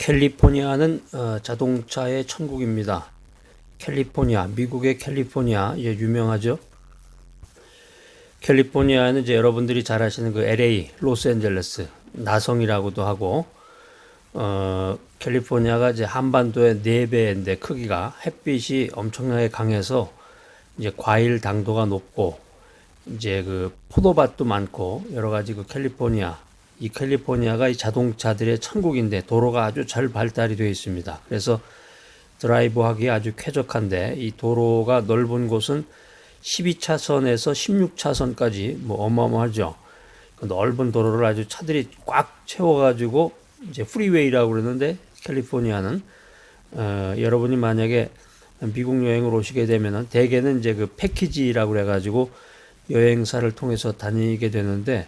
캘리포니아는 자동차의 천국입니다. 캘리포니아, 미국의 캘리포니아, 유명하죠? 캘리포니아는 이제 여러분들이 잘 아시는 그 LA, 로스앤젤레스, 나성이라고도 하고, 캘리포니아가 이제 한반도의 4배인데 크기가 햇빛이 엄청나게 강해서 이제 과일 당도가 높고, 이제 그 포도밭도 많고, 여러 가지 그 캘리포니아, 이 캘리포니아가 이 자동차들의 천국인데 도로가 아주 잘 발달이 되어 있습니다. 그래서 드라이브 하기 아주 쾌적한데 이 도로가 넓은 곳은 12차선에서 16차선까지 뭐 어마어마하죠. 그 넓은 도로를 아주 차들이 꽉 채워가지고 이제 프리웨이라고 그러는데 캘리포니아는 여러분이 만약에 미국 여행을 오시게 되면은 대개는 이제 그 패키지라고 그래가지고 여행사를 통해서 다니게 되는데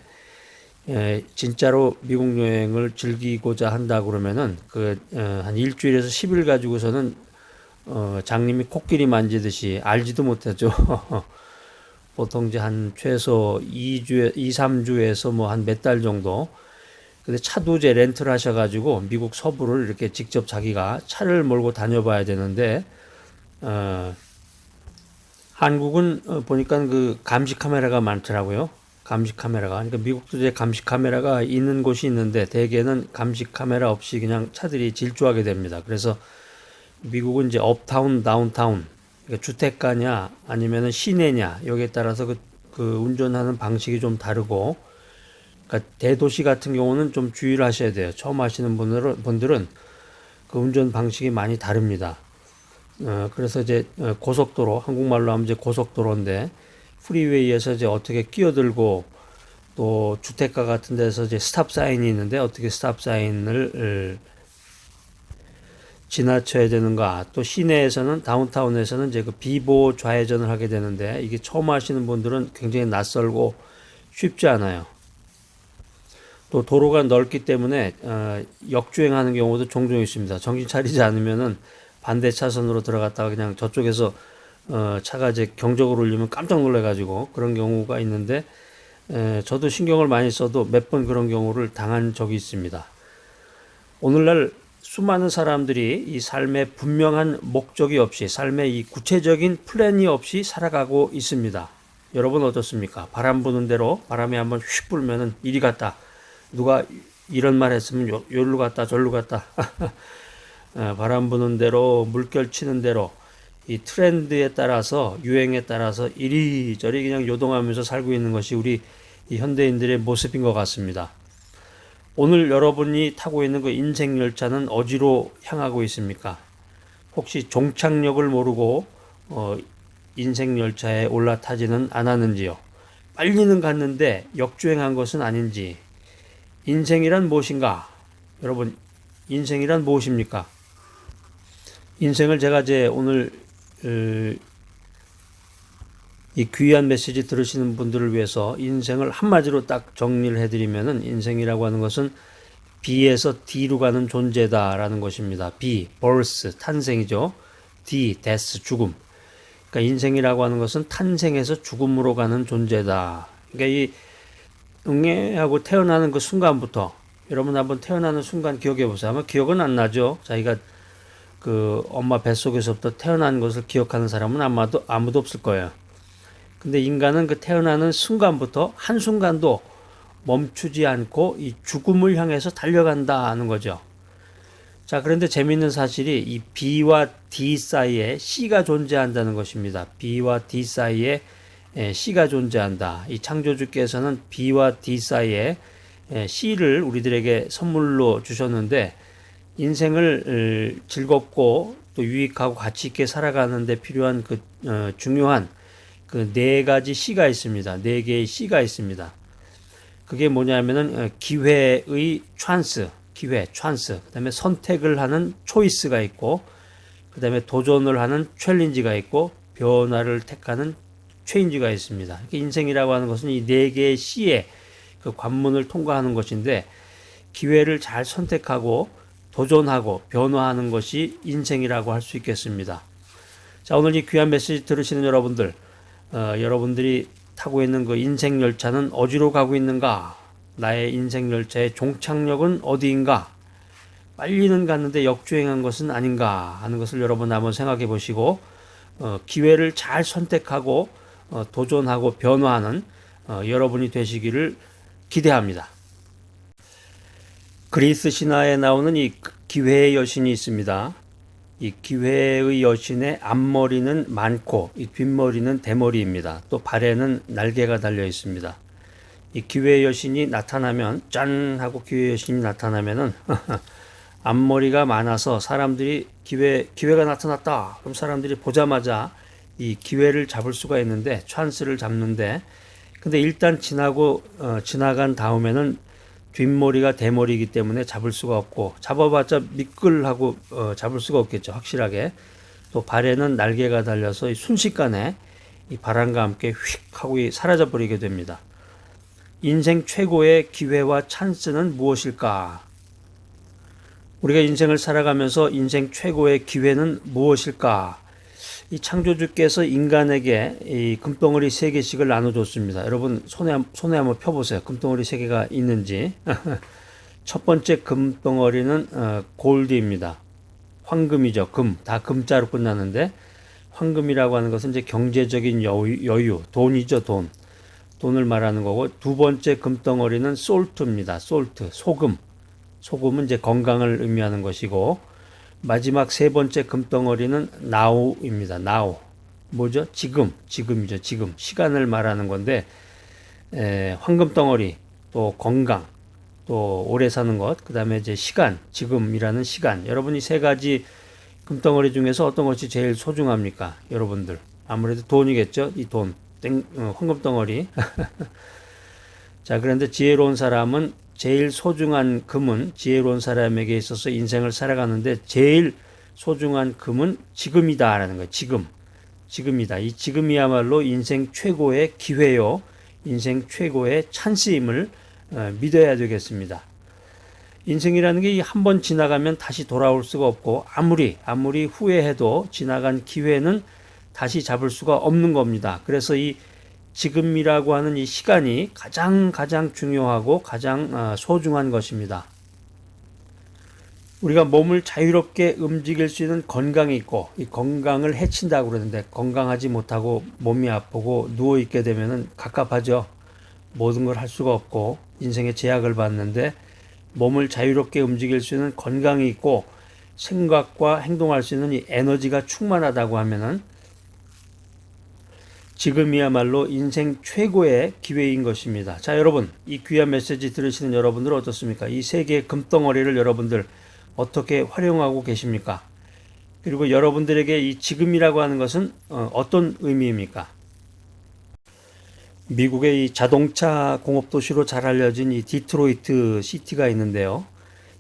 진짜로 미국 여행을 즐기고자 한다 그러면은 한 일주일에서 10일 가지고서는 장님이 코끼리 만지듯이 알지도 못하죠. 보통 이제 한 최소 3주에서 뭐 한 몇 달 정도. 근데 차도 이제 렌트를 하셔가지고 미국 서부를 이렇게 직접 자기가 차를 몰고 다녀봐야 되는데, 한국은 보니까 그 감시 카메라가 많더라고요. 감시 카메라가. 그러니까 미국도 이제 감시 카메라가 있는 곳이 있는데 대개는 감시 카메라 없이 그냥 차들이 질주하게 됩니다. 그래서 미국은 이제 업타운, 다운타운, 그러니까 주택가냐 아니면은 시내냐 여기에 따라서 그 운전하는 방식이 좀 다르고, 그러니까 대도시 같은 경우는 좀 주의를 하셔야 돼요. 처음 하시는 분들은 그 운전 방식이 많이 다릅니다. 그래서 이제 고속도로, 한국말로 하면 이제 고속도로인데 프리웨이에서 이제 어떻게 끼어들고 또 주택가 같은 데서 이제 스탑 사인이 있는데 어떻게 스탑 사인을 지나쳐야 되는가, 또 시내에서는 다운타운에서는 이제 그 비보 좌회전을 하게 되는데 이게 처음 하시는 분들은 굉장히 낯설고 쉽지 않아요. 또 도로가 넓기 때문에 역주행하는 경우도 종종 있습니다. 정신 차리지 않으면은 반대 차선으로 들어갔다가 그냥 저쪽에서 차가 이제 경적을 울리면 깜짝 놀래가지고 그런 경우가 있는데, 저도 신경을 많이 써도 몇 번 그런 경우를 당한 적이 있습니다. 오늘날 수많은 사람들이 이 삶에 분명한 목적이 없이, 삶에 이 구체적인 플랜이 없이 살아가고 있습니다. 여러분 어떻습니까? 바람 부는 대로 바람이 한번 휙 불면은 이리 갔다. 누가 이런 말 했으면 여기로 갔다 저리로 갔다. 바람 부는 대로, 물결 치는 대로 이 트렌드에 따라서, 유행에 따라서 이리저리 그냥 요동하면서 살고 있는 것이 우리 이 현대인들의 모습인 것 같습니다. 오늘 여러분이 타고 있는 그 인생 열차는 어디로 향하고 있습니까? 혹시 종착역을 모르고 인생 열차에 올라타지는 않았는지요? 빨리는 갔는데 역주행한 것은 아닌지. 인생이란 무엇인가? 여러분, 인생이란 무엇입니까? 인생을 제가 이제 오늘 이 귀한 메시지 들으시는 분들을 위해서 인생을 한마디로 딱 정리를 해드리면은, 인생이라고 하는 것은 B에서 D로 가는 존재다라는 것입니다. B, birth, 탄생이죠. D, death, 죽음. 그러니까 인생이라고 하는 것은 탄생에서 죽음으로 가는 존재다. 그러니까 이 응애하고 태어나는 그 순간부터, 여러분 한번 태어나는 순간 기억해 보세요. 아마 기억은 안 나죠. 자기가 그 엄마 뱃속에서부터 태어난 것을 기억하는 사람은 아무도 없을 거예요. 근데 인간은 그 태어나는 순간부터 한순간도 멈추지 않고 이 죽음을 향해서 달려간다는 거죠. 자, 그런데 재미있는 사실이 이 B와 D 사이에 C가 존재한다는 것입니다. B와 D 사이에 C가 존재한다. 이 창조주께서는 B와 D 사이에 C를 우리들에게 선물로 주셨는데, 인생을 즐겁고 또 유익하고 가치 있게 살아가는 데 필요한 중요한 그 4가지 C가 있습니다. 4개의 C가 있습니다. 그게 뭐냐면은 기회의 찬스, 그 다음에 선택을 하는 초이스가 있고, 그 다음에 도전을 하는 챌린지가 있고, 변화를 택하는 체인지가 있습니다. 인생이라고 하는 것은 이 4개의 C의 그 관문을 통과하는 것인데, 기회를 잘 선택하고 도전하고 변화하는 것이 인생이라고 할 수 있겠습니다. 자, 오늘 이 귀한 메시지 들으시는 여러분들, 여러분들이 타고 있는 그 인생 열차는 어디로 가고 있는가? 나의 인생 열차의 종착역은 어디인가? 빨리는 갔는데 역주행한 것은 아닌가 하는 것을 여러분 한번 생각해 보시고 기회를 잘 선택하고 도전하고 변화하는 여러분이 되시기를 기대합니다. 그리스 신화에 나오는 이 기회의 여신이 있습니다. 이 기회의 여신의 앞머리는 많고 이 뒷머리는 대머리입니다. 또 발에는 날개가 달려 있습니다. 이 기회의 여신이 나타나면 짠 하고 기회의 여신이 나타나면은 앞머리가 많아서 사람들이 기회가 나타났다. 그럼 사람들이 보자마자 이 기회를 잡을 수가 있는데 찬스를 잡는데 근데 일단 지나간 다음에는 뒷머리가 대머리이기 때문에 잡을 수가 없고 잡아봤자 미끌하고 잡을 수가 없겠죠. 확실하게. 또 발에는 날개가 달려서 순식간에 이 바람과 함께 휙 하고 사라져 버리게 됩니다. 인생 최고의 기회와 찬스는 무엇일까? 우리가 인생을 살아가면서 인생 최고의 기회는 무엇일까? 이 창조주께서 인간에게 이 금덩어리 3개씩을 나눠줬습니다. 여러분 손에 한번 펴보세요. 금덩어리 3개가 있는지. 첫 번째 금덩어리는 골드입니다. 황금이죠. 금. 다 금자로 끝나는데 황금이라고 하는 것은 이제 경제적인 여유, 돈이죠. 돈. 돈을 말하는 거고 두 번째 금덩어리는 솔트입니다. 솔트, 소금. 소금은 이제 건강을 의미하는 것이고 마지막 세 번째 금덩어리는 now입니다. now. 뭐죠? 지금이죠. 지금. 시간을 말하는 건데 황금덩어리, 또 건강, 또 오래 사는 것, 그 다음에 이제 시간, 지금이라는 시간. 여러분이 3가지 금덩어리 중에서 어떤 것이 제일 소중합니까? 여러분들. 아무래도 돈이겠죠? 이 돈. 황금덩어리. 자, 그런데 지혜로운 사람은 제일 소중한 금은 지혜로운 사람에게 있어서 인생을 살아가는데 제일 소중한 금은 지금이다라는 거예요. 지금이다. 이 지금이야말로 인생 최고의 기회요. 인생 최고의 찬스임을 믿어야 되겠습니다. 인생이라는 게 한 번 지나가면 다시 돌아올 수가 없고 아무리 후회해도 지나간 기회는 다시 잡을 수가 없는 겁니다. 그래서 이 지금이라고 하는 이 시간이 가장 중요하고 가장 소중한 것입니다. 우리가 몸을 자유롭게 움직일 수 있는 건강이 있고 이 건강을 해친다고 그러는데 건강하지 못하고 몸이 아프고 누워있게 되면 갑갑하죠. 모든 걸 할 수가 없고 인생의 제약을 받는데 몸을 자유롭게 움직일 수 있는 건강이 있고 생각과 행동할 수 있는 이 에너지가 충만하다고 하면은 지금이야말로 인생 최고의 기회인 것입니다. 자, 여러분, 이 귀한 메시지 들으시는 여러분들은 어떻습니까? 이 3개의 금덩어리를 여러분들 어떻게 활용하고 계십니까? 그리고 여러분들에게 이 지금이라고 하는 것은 어떤 의미입니까? 미국의 이 자동차 공업 도시로 잘 알려진 이 디트로이트 시티가 있는데요.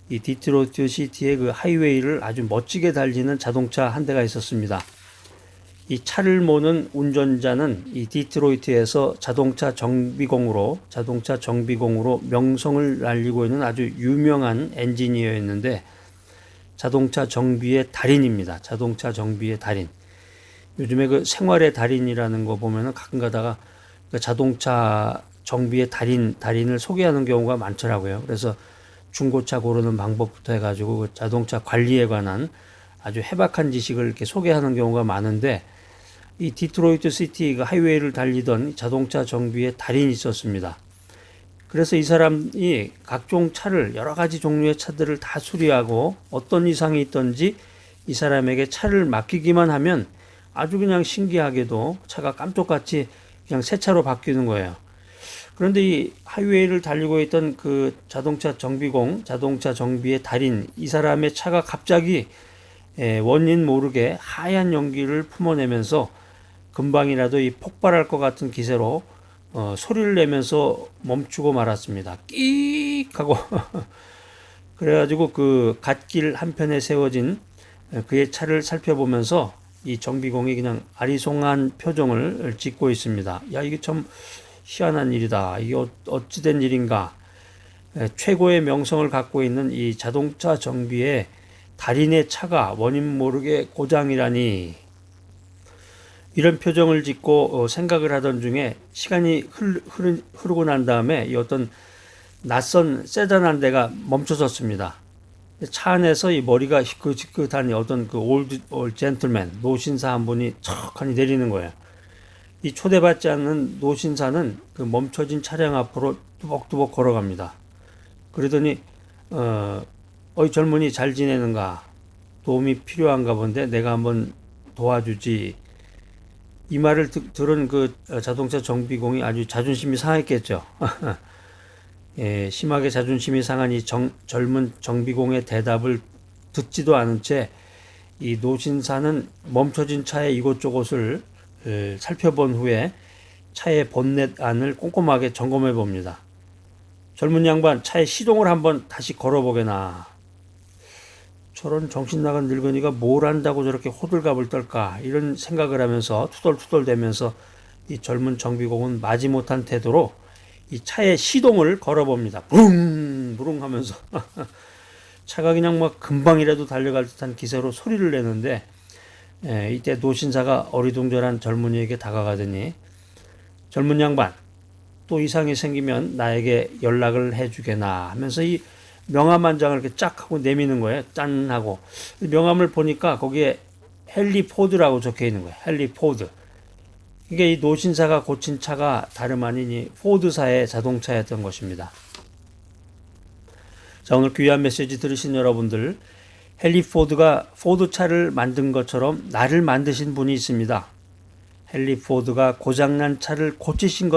이 디트로이트 시티의 그 하이웨이를 아주 멋지게 달리는 자동차 한 대가 있었습니다. 이 차를 모는 운전자는 이 디트로이트에서 자동차 정비공으로 명성을 날리고 있는 아주 유명한 엔지니어였는데 자동차 정비의 달인입니다. 자동차 정비의 달인. 요즘에 그 생활의 달인이라는 거 보면은 가끔 가다가 그 자동차 정비의 달인을 소개하는 경우가 많더라고요. 그래서 중고차 고르는 방법부터 해가지고 그 자동차 관리에 관한 아주 해박한 지식을 이렇게 소개하는 경우가 많은데 이 디트로이트 시티 그 하이웨이를 달리던 자동차 정비의 달인이 있었습니다. 그래서 이 사람이 각종 차를 여러 가지 종류의 차들을 다 수리하고 어떤 이상이 있던지 이 사람에게 차를 맡기기만 하면 아주 그냥 신기하게도 차가 깜짝같이 그냥 새 차로 바뀌는 거예요. 그런데 이 하이웨이를 달리고 있던 그 자동차 정비의 달인 이 사람의 차가 갑자기 원인 모르게 하얀 연기를 품어내면서 금방이라도 이 폭발할 것 같은 기세로 소리를 내면서 멈추고 말았습니다. 끼익 하고 그래가지고 그 갓길 한편에 세워진 그의 차를 살펴보면서 이 정비공이 그냥 아리송한 표정을 짓고 있습니다. 야, 이게 참 희한한 일이다. 이게 어찌된 일인가. 최고의 명성을 갖고 있는 이 자동차 정비의 달인의 차가 원인 모르게 고장이라니. 이런 표정을 짓고 생각을 하던 중에 시간이 흐르고 난 다음에 이 어떤 낯선 세단 한 대가 멈춰섰습니다. 차 안에서 이 머리가 희끗희끗한 어떤 그 올드 젠틀맨, 노신사 한 분이 척하니 내리는 거예요. 이 초대받지 않는 노신사는 그 멈춰진 차량 앞으로 뚜벅뚜벅 걸어갑니다. 그러더니 어이 젊은이 잘 지내는가? 도움이 필요한가 본데 내가 한번 도와주지. 이 말을 들은 그 자동차 정비공이 아주 자존심이 상했겠죠. 예, 심하게 자존심이 상한 이 젊은 정비공의 대답을 듣지도 않은 채 이 노신사는 멈춰진 차의 이곳저곳을 살펴본 후에 차의 본넷 안을 꼼꼼하게 점검해 봅니다. 젊은 양반, 차의 시동을 한번 다시 걸어보게나. 저런 정신 나간 늙은이가 뭘 안다고 저렇게 호들갑을 떨까, 이런 생각을 하면서 투덜투덜대면서 이 젊은 정비공은 마지못한 태도로 이 차의 시동을 걸어봅니다. 부릉 부릉 하면서 차가 그냥 막 금방이라도 달려갈 듯한 기세로 소리를 내는데, 이때 노신사가 어리둥절한 젊은이에게 다가가더니, 젊은 양반, 또 이상이 생기면 나에게 연락을 해주게나 하면서 이 명함 한 장을 이렇게 쫙 하고 내미는 거예요. 짠 하고. 명함을 보니까 거기에 헨리 포드라고 적혀 있는 거예요. 헨리 포드. 이게 이 노신사가 고친 차가 다름 아닌 이 포드사의 자동차였던 것입니다. 자, 오늘 귀한 메시지 들으신 여러분들, 헨리 포드가 포드 차를 만든 것처럼 나를 만드신 분이 있습니다. 헨리 포드가 고장난 차를 고친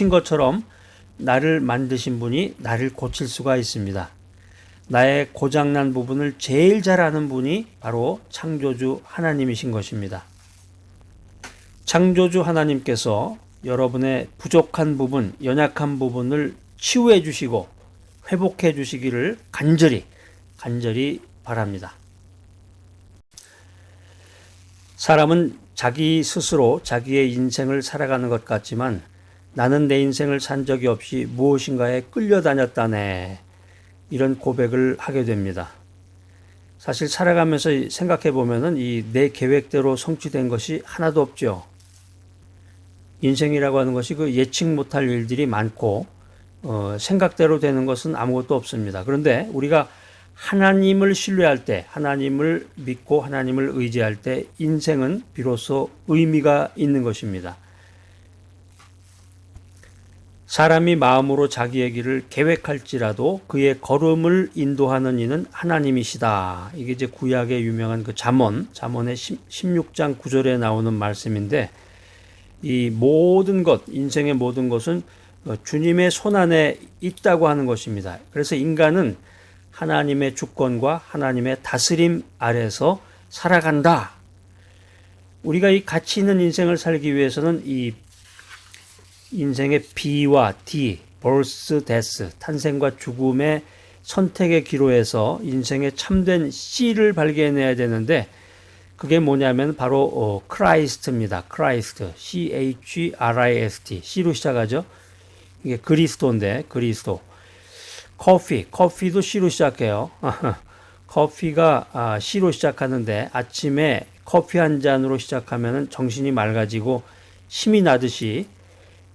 것처럼 나를 만드신 분이 나를 고칠 수가 있습니다. 나의 고장난 부분을 제일 잘 아는 분이 바로 창조주 하나님이신 것입니다. 창조주 하나님께서 여러분의 부족한 부분, 연약한 부분을 치유해 주시고 회복해 주시기를 간절히 바랍니다. 사람은 자기 스스로 자기의 인생을 살아가는 것 같지만 나는 내 인생을 산 적이 없이 무엇인가에 끌려다녔다네, 이런 고백을 하게 됩니다. 사실 살아가면서 생각해 보면은 이 내 계획대로 성취된 것이 하나도 없죠. 인생이라고 하는 것이 그 예측 못할 일들이 많고 생각대로 되는 것은 아무것도 없습니다. 그런데 우리가 하나님을 신뢰할 때, 하나님을 믿고 하나님을 의지할 때 인생은 비로소 의미가 있는 것입니다. 사람이 마음으로 자기의 길을 계획할지라도 그의 걸음을 인도하는 이는 하나님이시다. 이게 이제 구약의 유명한 그 잠언의 16장 9절에 나오는 말씀인데, 이 모든 것, 인생의 모든 것은 주님의 손안에 있다고 하는 것입니다. 그래서 인간은 하나님의 주권과 하나님의 다스림 아래서 살아간다. 우리가 이 가치 있는 인생을 살기 위해서는 이 인생의 B와 D, birth, death, 탄생과 죽음의 선택의 기로에서 인생의 참된 C를 발견해야 되는데, 그게 뭐냐면 바로 크라이스트입니다. 크라이스트, C-H-R-I-S-T, C로 시작하죠. 이게 그리스도인데, 그리스도. 커피도 C로 시작해요. 커피가 C로 시작하는데 아침에 커피 한 잔으로 시작하면 정신이 맑아지고 힘이 나듯이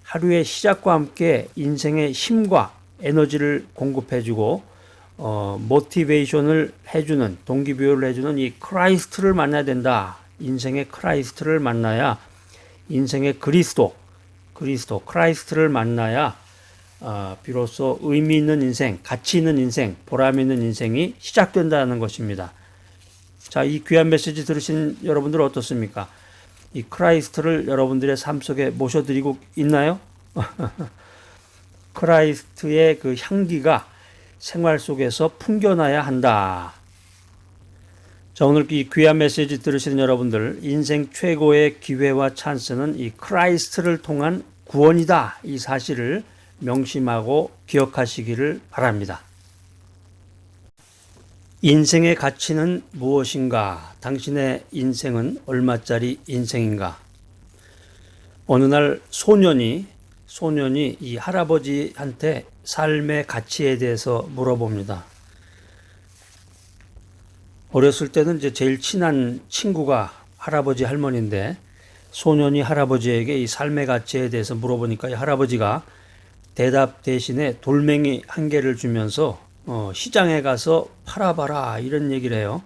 하루의 시작과 함께 인생의 힘과 에너지를 공급해주고 모티베이션을 해주는, 동기부여를 해주는 이 크라이스트를 만나야 된다. 인생의 크라이스트를 만나야, 인생의 그리스도 크라이스트를 만나야 비로소 의미 있는 인생, 가치 있는 인생, 보람 있는 인생이 시작된다는 것입니다. 자, 이 귀한 메시지 들으신 여러분들 어떻습니까? 이 크라이스트를 여러분들의 삶 속에 모셔드리고 있나요? 크라이스트의 그 향기가 생활 속에서 풍겨나야 한다. 자, 오늘 이 귀한 메시지 들으시는 여러분들, 인생 최고의 기회와 찬스는 이 크라이스트를 통한 구원이다. 이 사실을 명심하고 기억하시기를 바랍니다. 인생의 가치는 무엇인가? 당신의 인생은 얼마짜리 인생인가? 어느 날 소년이 이 할아버지한테 삶의 가치에 대해서 물어봅니다. 어렸을 때는 이제 제일 친한 친구가 할아버지 할머니인데, 소년이 할아버지에게 이 삶의 가치에 대해서 물어보니까 이 할아버지가 대답 대신에 돌멩이 한 개를 주면서 시장에 가서 팔아봐라 이런 얘기를 해요.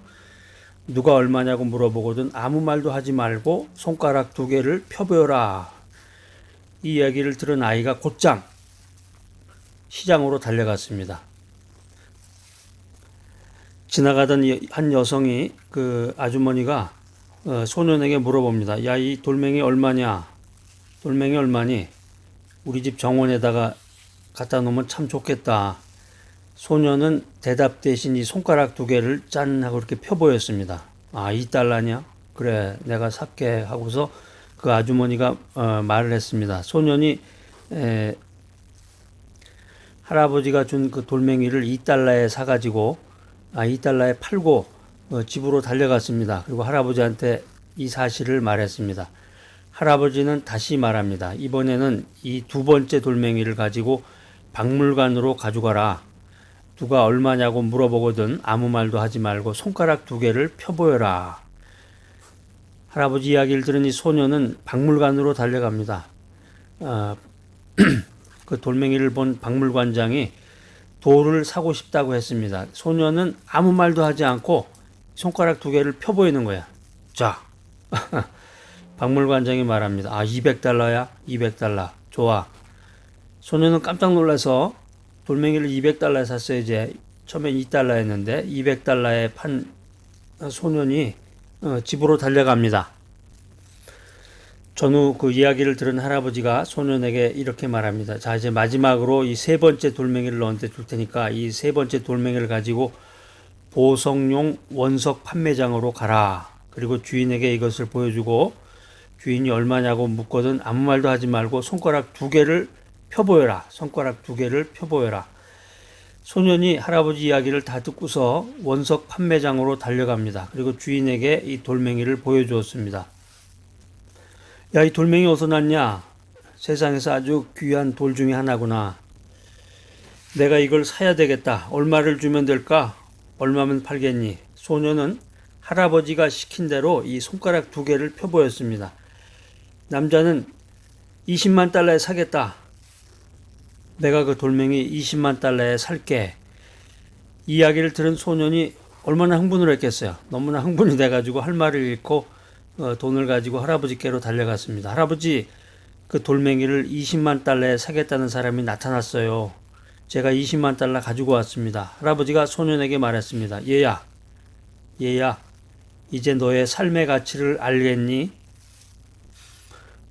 누가 얼마냐고 물어보거든 아무 말도 하지 말고 손가락 두 개를 펴보여라. 이 이야기를 들은 아이가 곧장 시장으로 달려갔습니다. 지나가던 한 여성이 그 아주머니가 소년에게 물어봅니다. 야, 이 돌멩이 얼마냐? 돌멩이 얼마니? 우리 집 정원에다가 갖다 놓으면 참 좋겠다. 소년은 대답 대신 이 손가락 두 개를 짠 하고 이렇게 펴보였습니다. 아, 2달러냐? 그래, 내가 살게 하고서 그 아주머니가 말을 했습니다. 소년이 할아버지가 준 그 돌멩이를 2달러에 사가지고 2달러에 팔고 집으로 달려갔습니다. 그리고 할아버지한테 이 사실을 말했습니다. 할아버지는 다시 말합니다. 이번에는 이 두 번째 돌멩이를 가지고 박물관으로 가져가라. 누가 얼마냐고 물어보거든 아무 말도 하지 말고 손가락 두 개를 펴보여라. 할아버지 이야기를 들은 이 소녀는 박물관으로 달려갑니다. 그 돌멩이를 본 박물관장이 돌을 사고 싶다고 했습니다. 소녀는 아무 말도 하지 않고 손가락 두 개를 펴보이는 거야. 자, 박물관장이 말합니다. 200달러야? 200달러. 좋아. 소녀는 깜짝 놀라서 돌멩이를 200달러에 샀어야지. 처음엔 2달러였는데 200달러에 판 소년이 집으로 달려갑니다. 전후 그 이야기를 들은 할아버지가 소년에게 이렇게 말합니다. 자, 이제 마지막으로 이 세 번째 돌멩이를 너한테 줄 테니까 이 세 번째 돌멩이를 가지고 보석용 원석 판매장으로 가라. 그리고 주인에게 이것을 보여주고 주인이 얼마냐고 묻거든 아무 말도 하지 말고 손가락 두 개를 펴보여라. 손가락 두 개를 펴보여라. 소년이 할아버지 이야기를 다 듣고서 원석 판매장으로 달려갑니다. 그리고 주인에게 이 돌멩이를 보여주었습니다. 야, 이 돌멩이 어디서 났냐? 세상에서 아주 귀한 돌 중에 하나구나. 내가 이걸 사야 되겠다. 얼마를 주면 될까? 얼마면 팔겠니? 소년은 할아버지가 시킨 대로 이 손가락 두 개를 펴보였습니다. 남자는 20만 달러에 사겠다. 내가 그 돌멩이 20만 달러에 살게. 이 이야기를 들은 소년이 얼마나 흥분을 했겠어요. 너무나 흥분이 돼가지고 할 말을 잃고 돈을 가지고 할아버지께로 달려갔습니다. 할아버지, 그 돌멩이를 20만 달러에 사겠다는 사람이 나타났어요. 제가 20만 달러 가지고 왔습니다. 할아버지가 소년에게 말했습니다. 얘야, 이제 너의 삶의 가치를 알겠니?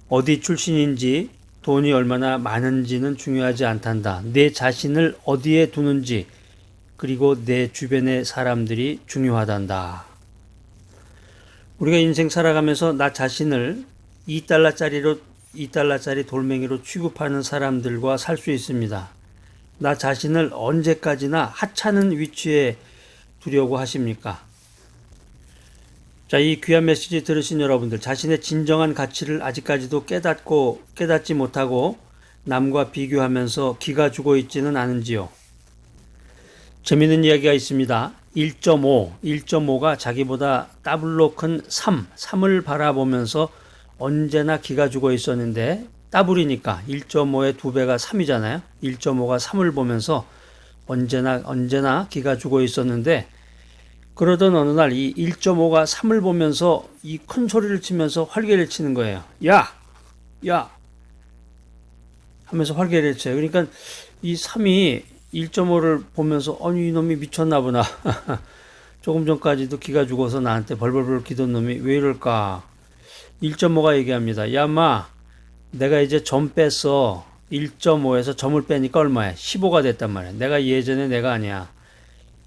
어디 출신인지 돈이 얼마나 많은지는 중요하지 않단다. 내 자신을 어디에 두는지 그리고 내 주변의 사람들이 중요하단다. 우리가 인생 살아가면서 나 자신을 2달러짜리 돌멩이로 취급하는 사람들과 살 수 있습니다. 나 자신을 언제까지나 하찮은 위치에 두려고 하십니까? 자, 이 귀한 메시지 들으신 여러분들, 자신의 진정한 가치를 아직까지도 깨닫지 못하고 남과 비교하면서 기가 죽어 있지는 않은지요? 재미있는 이야기가 있습니다. 1.5가 자기보다 더블로 큰 3을 바라보면서 언제나 기가 죽어 있었는데 더블이니까 1.5의 2배가 3이잖아요. 1.5가 3을 보면서 언제나 기가 죽어 있었는데 그러던 어느 날 이 1.5가 3을 보면서 이 큰 소리를 치면서 활개를 치는 거예요. 야! 하면서 활개를 쳐요. 그러니까 이 3이 1.5를 보면서 아니 이놈이 미쳤나 보나. 조금 전까지도 기가 죽어서 나한테 벌벌벌 기던 놈이 왜 이럴까. 1.5가 얘기합니다. 야 마, 내가 이제 점 뺐어. 1.5에서 점을 빼니까 얼마야? 15가 됐단 말이야. 예전에 내가 아니야.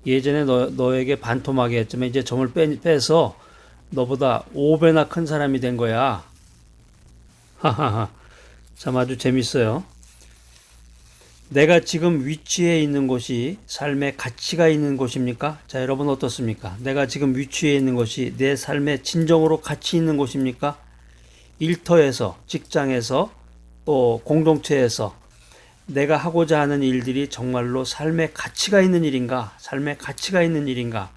예전에 너에게 반토막이 했지만 이제 점을 빼서 너보다 5배나 큰 사람이 된 거야. 하하하. 참 아주 재밌어요. 내가 지금 위치해 있는 곳이 삶의 가치가 있는 곳입니까? 자, 여러분 어떻습니까? 내가 지금 위치해 있는 곳이 내 삶의 진정으로 가치 있는 곳입니까? 일터에서, 직장에서, 또 공동체에서 내가 하고자 하는 일들이 정말로 삶의 가치가 있는 일인가? 삶의 가치가 있는 일인가?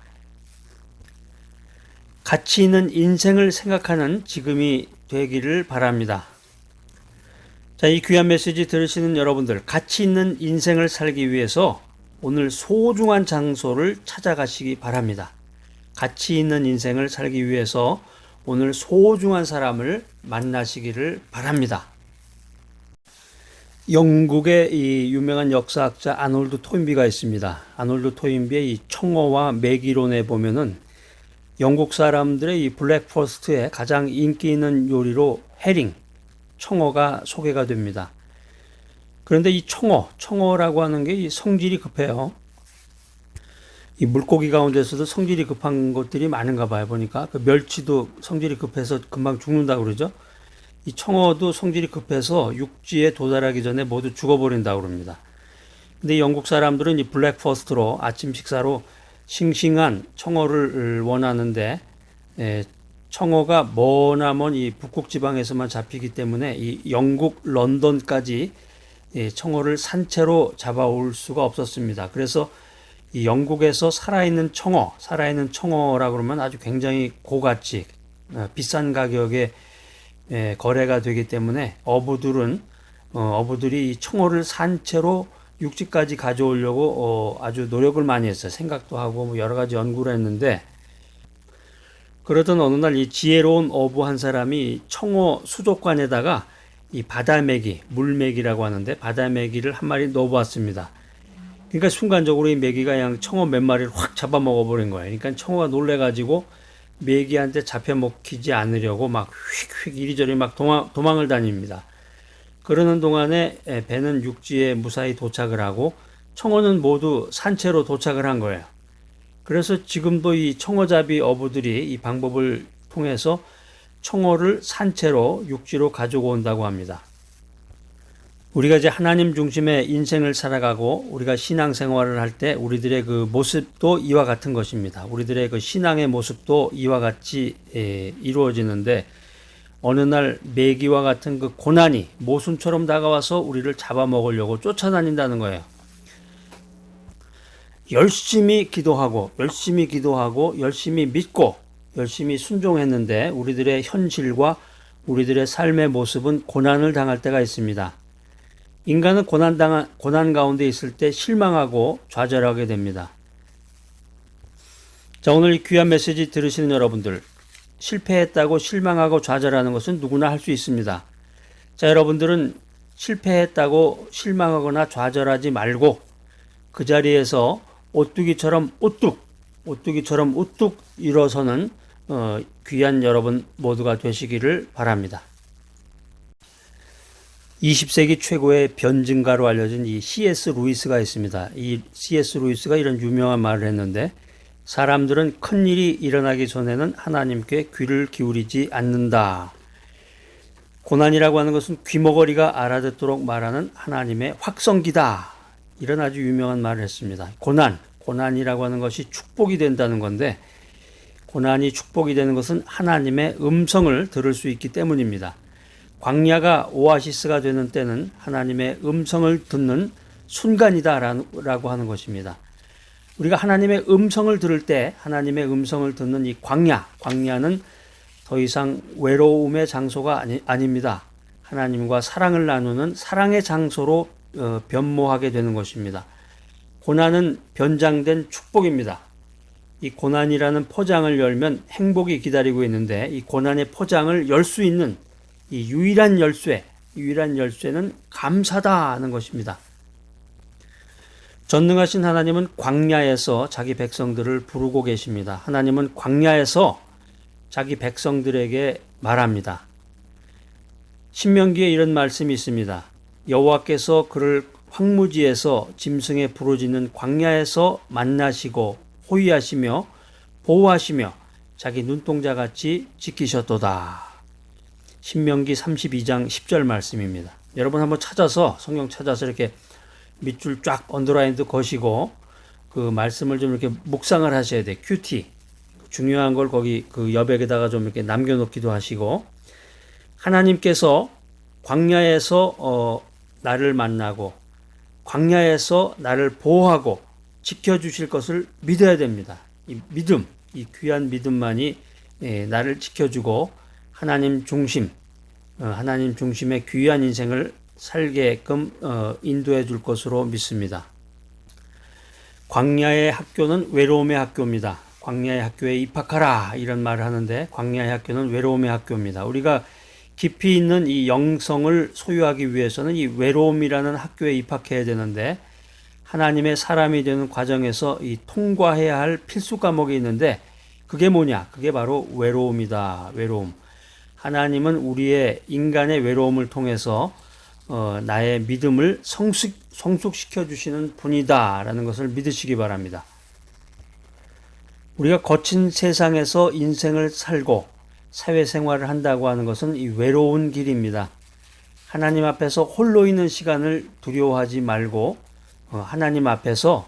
가치 있는 인생을 생각하는 지금이 되기를 바랍니다. 자, 이 귀한 메시지 들으시는 여러분들, 가치 있는 인생을 살기 위해서 오늘 소중한 장소를 찾아가시기 바랍니다. 가치 있는 인생을 살기 위해서 오늘 소중한 사람을 만나시기를 바랍니다. 영국의 이 유명한 역사학자 아놀드 토인비가 있습니다. 아놀드 토인비의 이 청어와 맥이론에 보면은 영국 사람들의 이 블랙퍼스트에 가장 인기 있는 요리로 해링, 청어가 소개가 됩니다. 그런데 이 청어라고 하는 게 이 성질이 급해요. 이 물고기 가운데서도 성질이 급한 것들이 많은가 봐요. 보니까 그 멸치도 성질이 급해서 금방 죽는다고 그러죠. 이 청어도 성질이 급해서 육지에 도달하기 전에 모두 죽어버린다고 그럽니다. 근데 영국 사람들은 이 블랙퍼스트로 아침 식사로 싱싱한 청어를 원하는데, 청어가 머나먼 이 북극 지방에서만 잡히기 때문에 이 영국 런던까지 청어를 산채로 잡아올 수가 없었습니다. 그래서 이 영국에서 살아있는 청어라고 그러면 아주 굉장히 고가치, 비싼 가격에 거래가 되기 때문에 어부들이 이 청어를 산채로 육지까지 가져오려고 아주 노력을 많이 했어요. 생각도 하고 뭐 여러 가지 연구를 했는데, 그러던 어느 날 이 지혜로운 어부 한 사람이 청어 수족관에다가 이 바다메기, 물메기라고 하는데 바다메기를 한 마리 넣어보았습니다. 그러니까 순간적으로 이 메기가 그냥 청어 몇 마리를 확 잡아먹어버린 거예요. 그러니까 청어가 놀래가지고 메기한테 잡혀먹히지 않으려고 막 휙휙 이리저리 막 도망을 다닙니다. 그러는 동안에 배는 육지에 무사히 도착을 하고 청어는 모두 산채로 도착을 한 거예요. 그래서 지금도 이 청어잡이 어부들이 이 방법을 통해서 청어를 산채로 육지로 가지고 온다고 합니다. 우리가 이제 하나님 중심의 인생을 살아가고 우리가 신앙생활을 할 때 우리들의 그 모습도 이와 같은 것입니다. 우리들의 그 신앙의 모습도 이와 같이 이루어지는데, 어느 날 메기와 같은 그 고난이 모순처럼 다가와서 우리를 잡아먹으려고 쫓아다닌다는 거예요. 열심히 기도하고 열심히 믿고 열심히 순종했는데 우리들의 현실과 우리들의 삶의 모습은 고난을 당할 때가 있습니다. 인간은 고난 가운데 있을 때 실망하고 좌절하게 됩니다. 자, 오늘 이 귀한 메시지 들으시는 여러분들, 실패했다고 실망하고 좌절하는 것은 누구나 할 수 있습니다. 자, 여러분들은 실패했다고 실망하거나 좌절하지 말고 그 자리에서 오뚜기처럼 우뚝 일어서는 귀한 여러분 모두가 되시기를 바랍니다. 20세기 최고의 변증가로 알려진 이 C.S. 루이스가 있습니다. 이 C.S. 루이스가 이런 유명한 말을 했는데, 사람들은 큰일이 일어나기 전에는 하나님께 귀를 기울이지 않는다. 고난이라고 하는 것은 귀머거리가 알아듣도록 말하는 하나님의 확성기다. 이런 아주 유명한 말을 했습니다. 고난이라고 하는 것이 축복이 된다는 건데, 고난이 축복이 되는 것은 하나님의 음성을 들을 수 있기 때문입니다. 광야가 오아시스가 되는 때는 하나님의 음성을 듣는 순간이다라고 하는 것입니다. 우리가 하나님의 음성을 들을 때, 하나님의 음성을 듣는 이 광야는 더 이상 외로움의 장소가 아닙니다. 하나님과 사랑을 나누는 사랑의 장소로 변모하게 되는 것입니다. 고난은 변장된 축복입니다. 이 고난이라는 포장을 열면 행복이 기다리고 있는데, 이 고난의 포장을 열 수 있는 이 유일한 열쇠는 감사다는 것입니다. 전능하신 하나님은 광야에서 자기 백성들을 부르고 계십니다. 하나님은 광야에서 자기 백성들에게 말합니다. 신명기에 이런 말씀이 있습니다. 여호와께서 그를 황무지에서 짐승의 부르짖는 광야에서 만나시고 호위하시며 보호하시며 자기 눈동자같이 지키셨도다. 신명기 32장 10절 말씀입니다. 여러분 한번 성경 찾아서 이렇게 밑줄 쫙 언더라인도 거시고 그 말씀을 좀 이렇게 묵상을 하셔야 돼. 큐티. 중요한 걸 거기 그 여백에다가 좀 이렇게 남겨놓기도 하시고, 하나님께서 광야에서 나를 만나고 광야에서 나를 보호하고 지켜주실 것을 믿어야 됩니다. 이 귀한 믿음만이 나를 지켜주고 하나님 중심의 귀한 인생을 살게끔 인도해 줄 것으로 믿습니다. 광야의 학교는 외로움의 학교입니다. 광야의 학교에 입학하라 이런 말을 하는데 광야의 학교는 외로움의 학교입니다. 우리가 깊이 있는 이 영성을 소유하기 위해서는 이 외로움이라는 학교에 입학해야 되는데 하나님의 사람이 되는 과정에서 이 통과해야 할 필수 과목이 있는데 그게 뭐냐? 그게 바로 외로움이다. 외로움. 하나님은 우리의 인간의 외로움을 통해서 나의 믿음을 성숙시켜 주시는 분이다라는 것을 믿으시기 바랍니다. 우리가 거친 세상에서 인생을 살고 사회생활을 한다고 하는 것은 이 외로운 길입니다. 하나님 앞에서 홀로 있는 시간을 두려워하지 말고 하나님 앞에서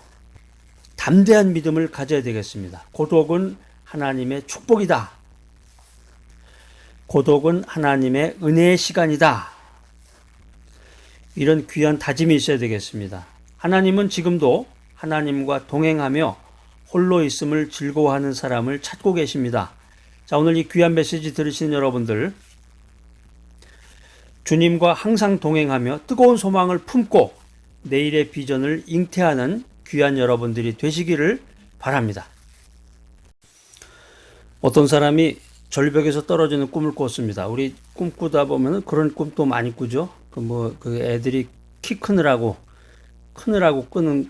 담대한 믿음을 가져야 되겠습니다. 고독은 하나님의 축복이다. 고독은 하나님의 은혜의 시간이다. 이런 귀한 다짐이 있어야 되겠습니다. 하나님은 지금도 하나님과 동행하며 홀로 있음을 즐거워하는 사람을 찾고 계십니다. 자, 오늘 이 귀한 메시지 들으시는 여러분들, 주님과 항상 동행하며 뜨거운 소망을 품고 내일의 비전을 잉태하는 귀한 여러분들이 되시기를 바랍니다. 어떤 사람이 절벽에서 떨어지는 꿈을 꿨습니다. 우리 꿈꾸다 보면 그런 꿈도 많이 꾸죠. 그 애들이 키 크느라고 꾸는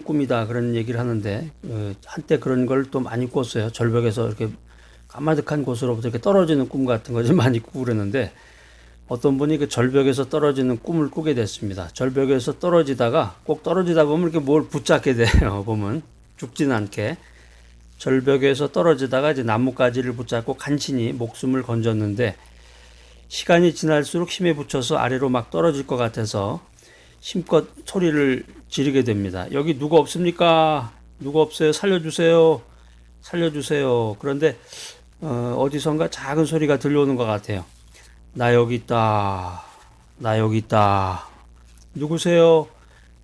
꿈이다 그런 얘기를 하는데 한때 그런 걸 또 많이 꿨어요. 절벽에서 이렇게 까마득한 곳으로부터 이렇게 떨어지는 꿈 같은 거 좀 많이 꾸고 그러는데 어떤 분이 그 절벽에서 떨어지는 꿈을 꾸게 됐습니다. 절벽에서 떨어지다가 꼭 떨어지다 보면 이렇게 뭘 붙잡게 돼요. 보면 죽지는 않게 절벽에서 떨어지다가 이제 나뭇가지를 붙잡고 간신히 목숨을 건졌는데 시간이 지날수록 힘에 부쳐서 아래로 막 떨어질 것 같아서 힘껏 소리를 지르게 됩니다. 여기 누구 없습니까? 누구 없어요? 살려주세요. 살려주세요. 그런데 어디선가 작은 소리가 들려오는 것 같아요. 나 여기 있다. 나 여기 있다. 누구세요?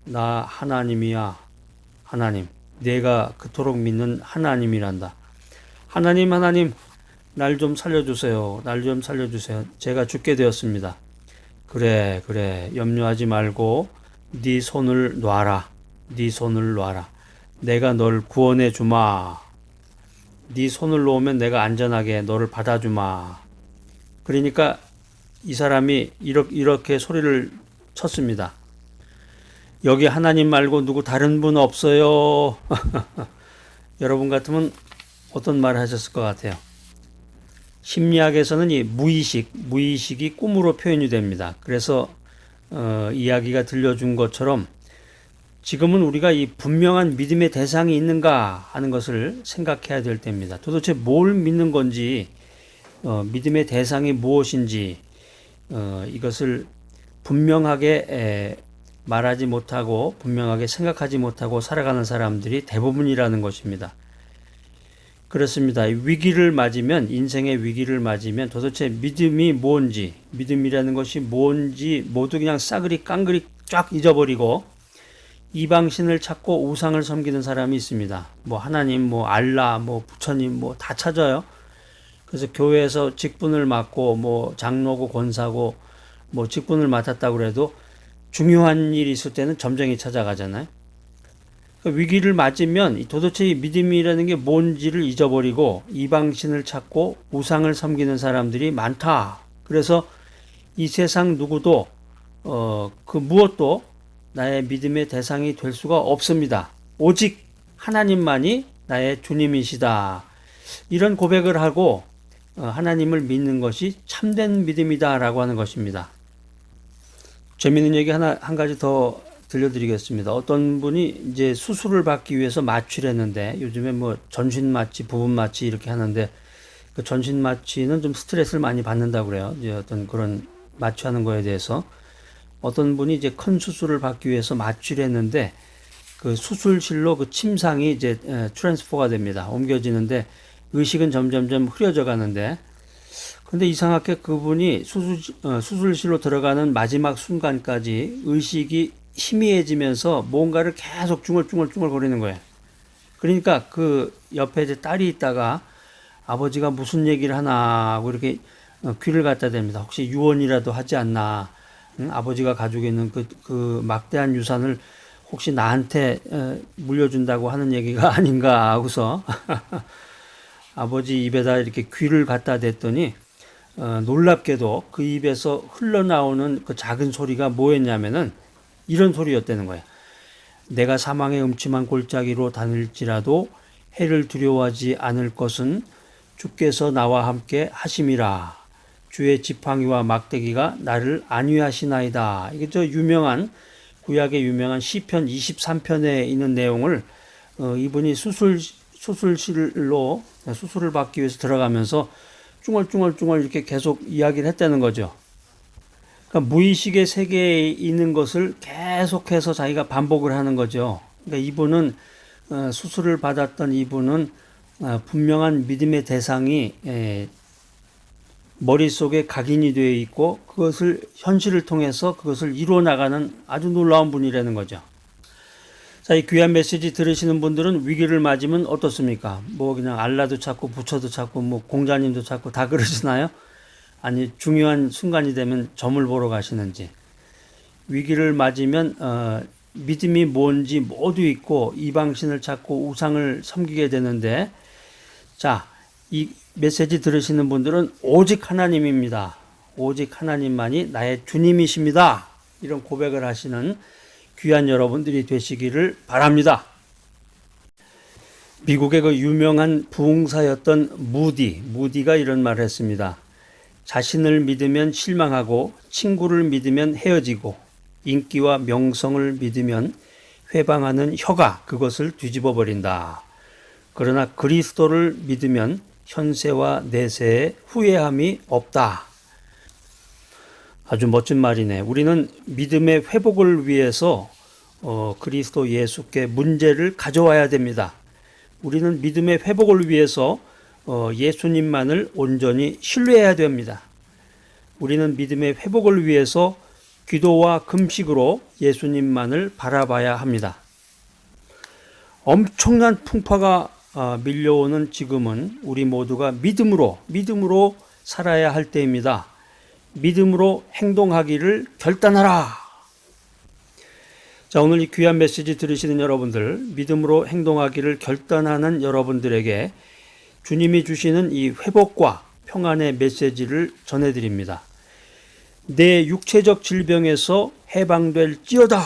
나 하나님이야. 하나님. 내가 그토록 믿는 하나님이란다. 하나님, 날 좀 살려주세요. 날 좀 살려주세요. 제가 죽게 되었습니다. 그래, 염려하지 말고 네 손을 놔라. 네 손을 놔라. 내가 널 구원해 주마. 네 손을 놓으면 내가 안전하게 너를 받아주마. 그러니까 이 사람이 이렇게 소리를 쳤습니다. 여기 하나님 말고 누구 다른 분 없어요. 여러분 같으면 어떤 말을 하셨을 것 같아요. 심리학에서는 이 무의식이 꿈으로 표현이 됩니다. 그래서 이야기가 들려준 것처럼 지금은 우리가 이 분명한 믿음의 대상이 있는가 하는 것을 생각해야 될 때입니다. 도대체 뭘 믿는 건지, 믿음의 대상이 무엇인지 이것을 분명하게 말하지 못하고 분명하게 생각하지 못하고 살아가는 사람들이 대부분이라는 것입니다. 그렇습니다. 위기를 맞으면 인생의 위기를 맞으면 도대체 믿음이 뭔지 믿음이라는 것이 뭔지 모두 그냥 싸그리 깡그리 쫙 잊어버리고 이방신을 찾고 우상을 섬기는 사람이 있습니다. 뭐 하나님, 뭐 알라, 뭐 부처님 뭐 다 찾아요. 그래서 교회에서 직분을 맡고 뭐 장로고 권사고 뭐 직분을 맡았다고 그래도 중요한 일이 있을 때는 점쟁이 찾아가잖아요. 위기를 맞으면 도대체 이 믿음이라는 게 뭔지를 잊어버리고 이방신을 찾고 우상을 섬기는 사람들이 많다. 그래서 이 세상 누구도 그 무엇도 나의 믿음의 대상이 될 수가 없습니다. 오직 하나님만이 나의 주님이시다. 이런 고백을 하고 하나님을 믿는 것이 참된 믿음이다라고 하는 것입니다. 재미있는 얘기 한 가지 더 들려드리겠습니다. 어떤 분이 이제 수술을 받기 위해서 마취를 했는데 요즘에 뭐 전신 마취, 부분 마취 이렇게 하는데 그 전신 마취는 좀 스트레스를 많이 받는다고 그래요. 이제 어떤 그런 마취하는 거에 대해서 어떤 분이 이제 큰 수술을 받기 위해서 마취를 했는데 그 수술실로 그 침상이 이제 트랜스퍼가 됩니다. 옮겨지는데 의식은 점점점 흐려져 가는데 근데 이상하게 그분이 수술실로 들어가는 마지막 순간까지 의식이 희미해지면서 뭔가를 계속 중얼중얼 거리는 거예요. 그러니까 그 옆에 이제 딸이 있다가 아버지가 무슨 얘기를 하나 하고 이렇게 귀를 갖다 댑니다. 혹시 유언이라도 하지 않나? 응? 아버지가 가지고 있는 그 막대한 유산을 혹시 나한테 물려준다고 하는 얘기가 아닌가 하고서 아버지 입에다 이렇게 귀를 갖다 댔더니 놀랍게도 그 입에서 흘러나오는 그 작은 소리가 뭐였냐면은 이런 소리였다는 거예요. 내가 사망의 음침한 골짜기로 다닐지라도 해를 두려워하지 않을 것은 주께서 나와 함께 하심이라. 주의 지팡이와 막대기가 나를 안위하시나이다. 이게 저 유명한 구약의 유명한 시편 23편에 있는 내용을 이분이 수술실로 수술을 받기 위해서 들어가면서 쭝얼쭝얼 이렇게 계속 이야기를 했다는 거죠. 그러니까 무의식의 세계에 있는 것을 계속해서 자기가 반복을 하는 거죠. 그러니까 이분은 수술을 받았던 이분은 분명한 믿음의 대상이 머릿속에 각인이 되어 있고 그것을 현실을 통해서 그것을 이루어 나가는 아주 놀라운 분이라는 거죠. 자, 이 귀한 메시지 들으시는 분들은 위기를 맞으면 어떻습니까? 뭐 그냥 알라도 찾고 부처도 찾고 뭐 공자님도 찾고 다 그러시나요? 아니 중요한 순간이 되면 점을 보러 가시는지. 위기를 맞으면 믿음이 뭔지 모두 잊고 이방신을 찾고 우상을 섬기게 되는데, 자, 이 메시지 들으시는 분들은 오직 하나님입니다. 오직 하나님만이 나의 주님이십니다. 이런 고백을 하시는 귀한 여러분들이 되시기를 바랍니다. 미국의 그 유명한 부흥사였던 무디가 이런 말을 했습니다. 자신을 믿으면 실망하고 친구를 믿으면 헤어지고 인기와 명성을 믿으면 회방하는 혀가 그것을 뒤집어 버린다. 그러나 그리스도를 믿으면 현세와 내세에 후회함이 없다. 아주 멋진 말이네. 우리는 믿음의 회복을 위해서 그리스도 예수께 문제를 가져와야 됩니다. 우리는 믿음의 회복을 위해서 예수님만을 온전히 신뢰해야 됩니다. 우리는 믿음의 회복을 위해서 기도와 금식으로 예수님만을 바라봐야 합니다. 엄청난 풍파가 밀려오는 지금은 우리 모두가 믿음으로 살아야 할 때입니다. 믿음으로 행동하기를 결단하라. 자, 오늘 이 귀한 메시지 들으시는 여러분들, 믿음으로 행동하기를 결단하는 여러분들에게 주님이 주시는 이 회복과 평안의 메시지를 전해드립니다. 내 육체적 질병에서 해방될지어다.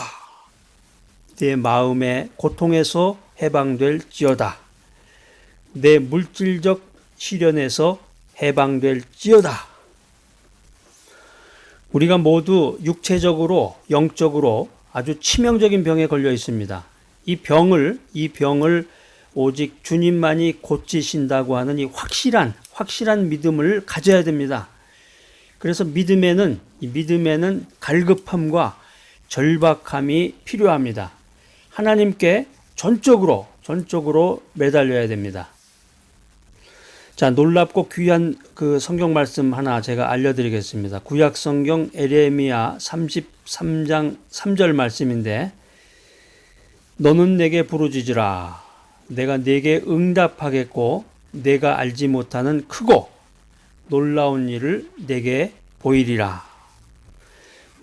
내 마음의 고통에서 해방될지어다. 내 물질적 시련에서 해방될지어다. 우리가 모두 육체적으로, 영적으로 아주 치명적인 병에 걸려 있습니다. 이 병을 오직 주님만이 고치신다고 하는 이 확실한 믿음을 가져야 됩니다. 그래서 믿음에는 갈급함과 절박함이 필요합니다. 하나님께 전적으로 매달려야 됩니다. 자, 놀랍고 귀한 그 성경 말씀 하나 제가 알려드리겠습니다. 구약 성경 에레미야 33장 3절 말씀인데, 너는 내게 부르짖으라. 내가 내게 응답하겠고 내가 알지 못하는 크고 놀라운 일을 내게 보이리라.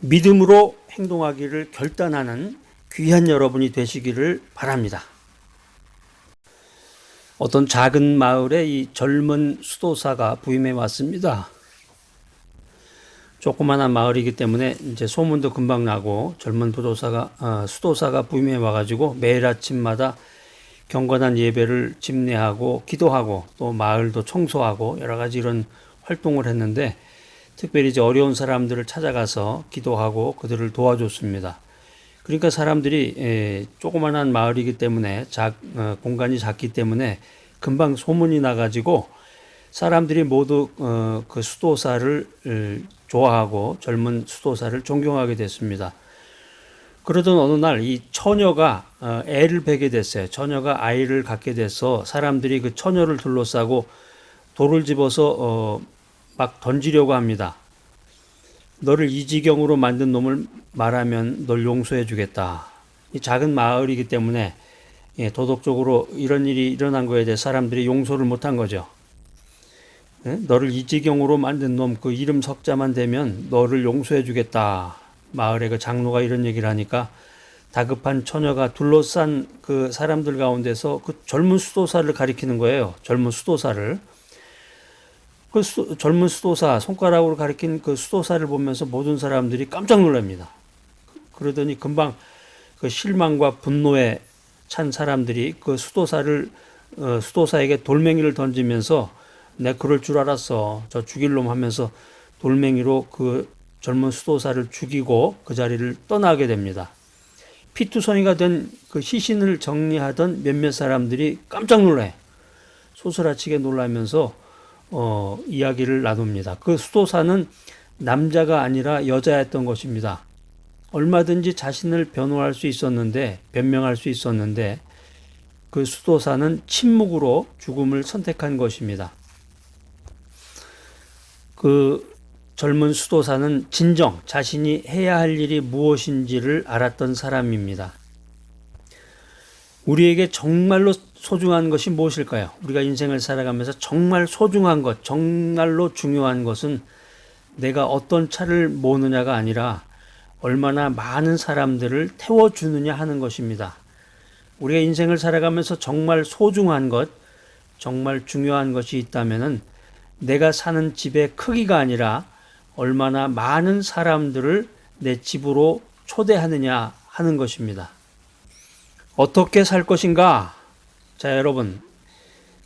믿음으로 행동하기를 결단하는 귀한 여러분이 되시기를 바랍니다. 어떤 작은 마을에 이 젊은 수도사가 부임해 왔습니다. 조그마한 마을이기 때문에 이제 소문도 금방 나고 젊은 수도사가 부임해 와가지고 매일 아침마다 경건한 예배를 집례하고 기도하고 또 마을도 청소하고 여러 가지 이런 활동을 했는데, 특별히 이제 어려운 사람들을 찾아가서 기도하고 그들을 도와줬습니다. 그러니까 사람들이 조그만한 마을이기 때문에 공간이 작기 때문에 금방 소문이 나가지고 사람들이 모두 그 수도사를 좋아하고 젊은 수도사를 존경하게 됐습니다. 그러던 어느 날 이 처녀가 애를 베게 됐어요. 처녀가 아이를 갖게 돼서 사람들이 그 처녀를 둘러싸고 돌을 집어서 막 던지려고 합니다. 너를 이 지경으로 만든 놈을 말하면 널 용서해 주겠다. 이 작은 마을이기 때문에 도덕적으로 이런 일이 일어난 거에 대해 사람들이 용서를 못한 거죠. 너를 이 지경으로 만든 놈 그 이름 석자만 되면 너를 용서해 주겠다. 마을의 그 장로가 이런 얘기를 하니까 다급한 처녀가 둘러싼 그 사람들 가운데서 그 젊은 수도사를 가리키는 거예요. 젊은 수도사를. 젊은 수도사, 손가락으로 가리킨 그 수도사를 보면서 모든 사람들이 깜짝 놀랍니다. 그러더니 금방 그 실망과 분노에 찬 사람들이 그 수도사에게 돌멩이를 던지면서 내 그럴 줄 알았어. 저 죽일 놈 하면서 돌멩이로 그 젊은 수도사를 죽이고 그 자리를 떠나게 됩니다. 피투성이가 된 그 시신을 정리하던 몇몇 사람들이 깜짝 놀래. 소스라치게 놀라면서 이야기를 나눕니다. 그 수도사는 남자가 아니라 여자였던 것입니다. 얼마든지 자신을 변명할 수 있었는데 그 수도사는 침묵으로 죽음을 선택한 것입니다. 그 젊은 수도사는 진정 자신이 해야 할 일이 무엇인지를 알았던 사람입니다. 우리에게 정말로 소중한 것이 무엇일까요? 우리가 인생을 살아가면서 정말 소중한 것, 정말로 중요한 것은 내가 어떤 차를 모느냐가 아니라 얼마나 많은 사람들을 태워주느냐 하는 것입니다. 우리가 인생을 살아가면서 정말 소중한 것, 정말 중요한 것이 있다면은 내가 사는 집의 크기가 아니라 얼마나 많은 사람들을 내 집으로 초대하느냐 하는 것입니다. 어떻게 살 것인가? 자, 여러분,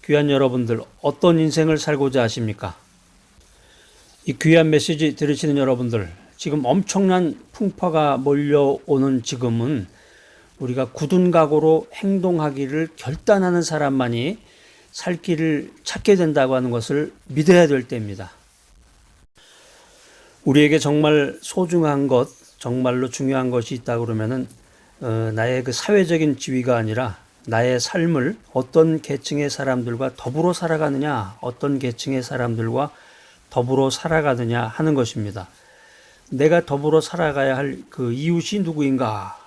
귀한 여러분들, 어떤 인생을 살고자 하십니까? 이 귀한 메시지 들으시는 여러분들, 지금 엄청난 풍파가 몰려오는 지금은 우리가 굳은 각오로 행동하기를 결단하는 사람만이 살 길을 찾게 된다고 하는 것을 믿어야 될 때입니다. 우리에게 정말 소중한 것, 정말로 중요한 것이 있다 그러면은 나의 그 사회적인 지위가 아니라 나의 삶을 어떤 계층의 사람들과 더불어 살아가느냐, 어떤 계층의 사람들과 더불어 살아가느냐 하는 것입니다. 내가 더불어 살아가야 할 그 이웃이 누구인가?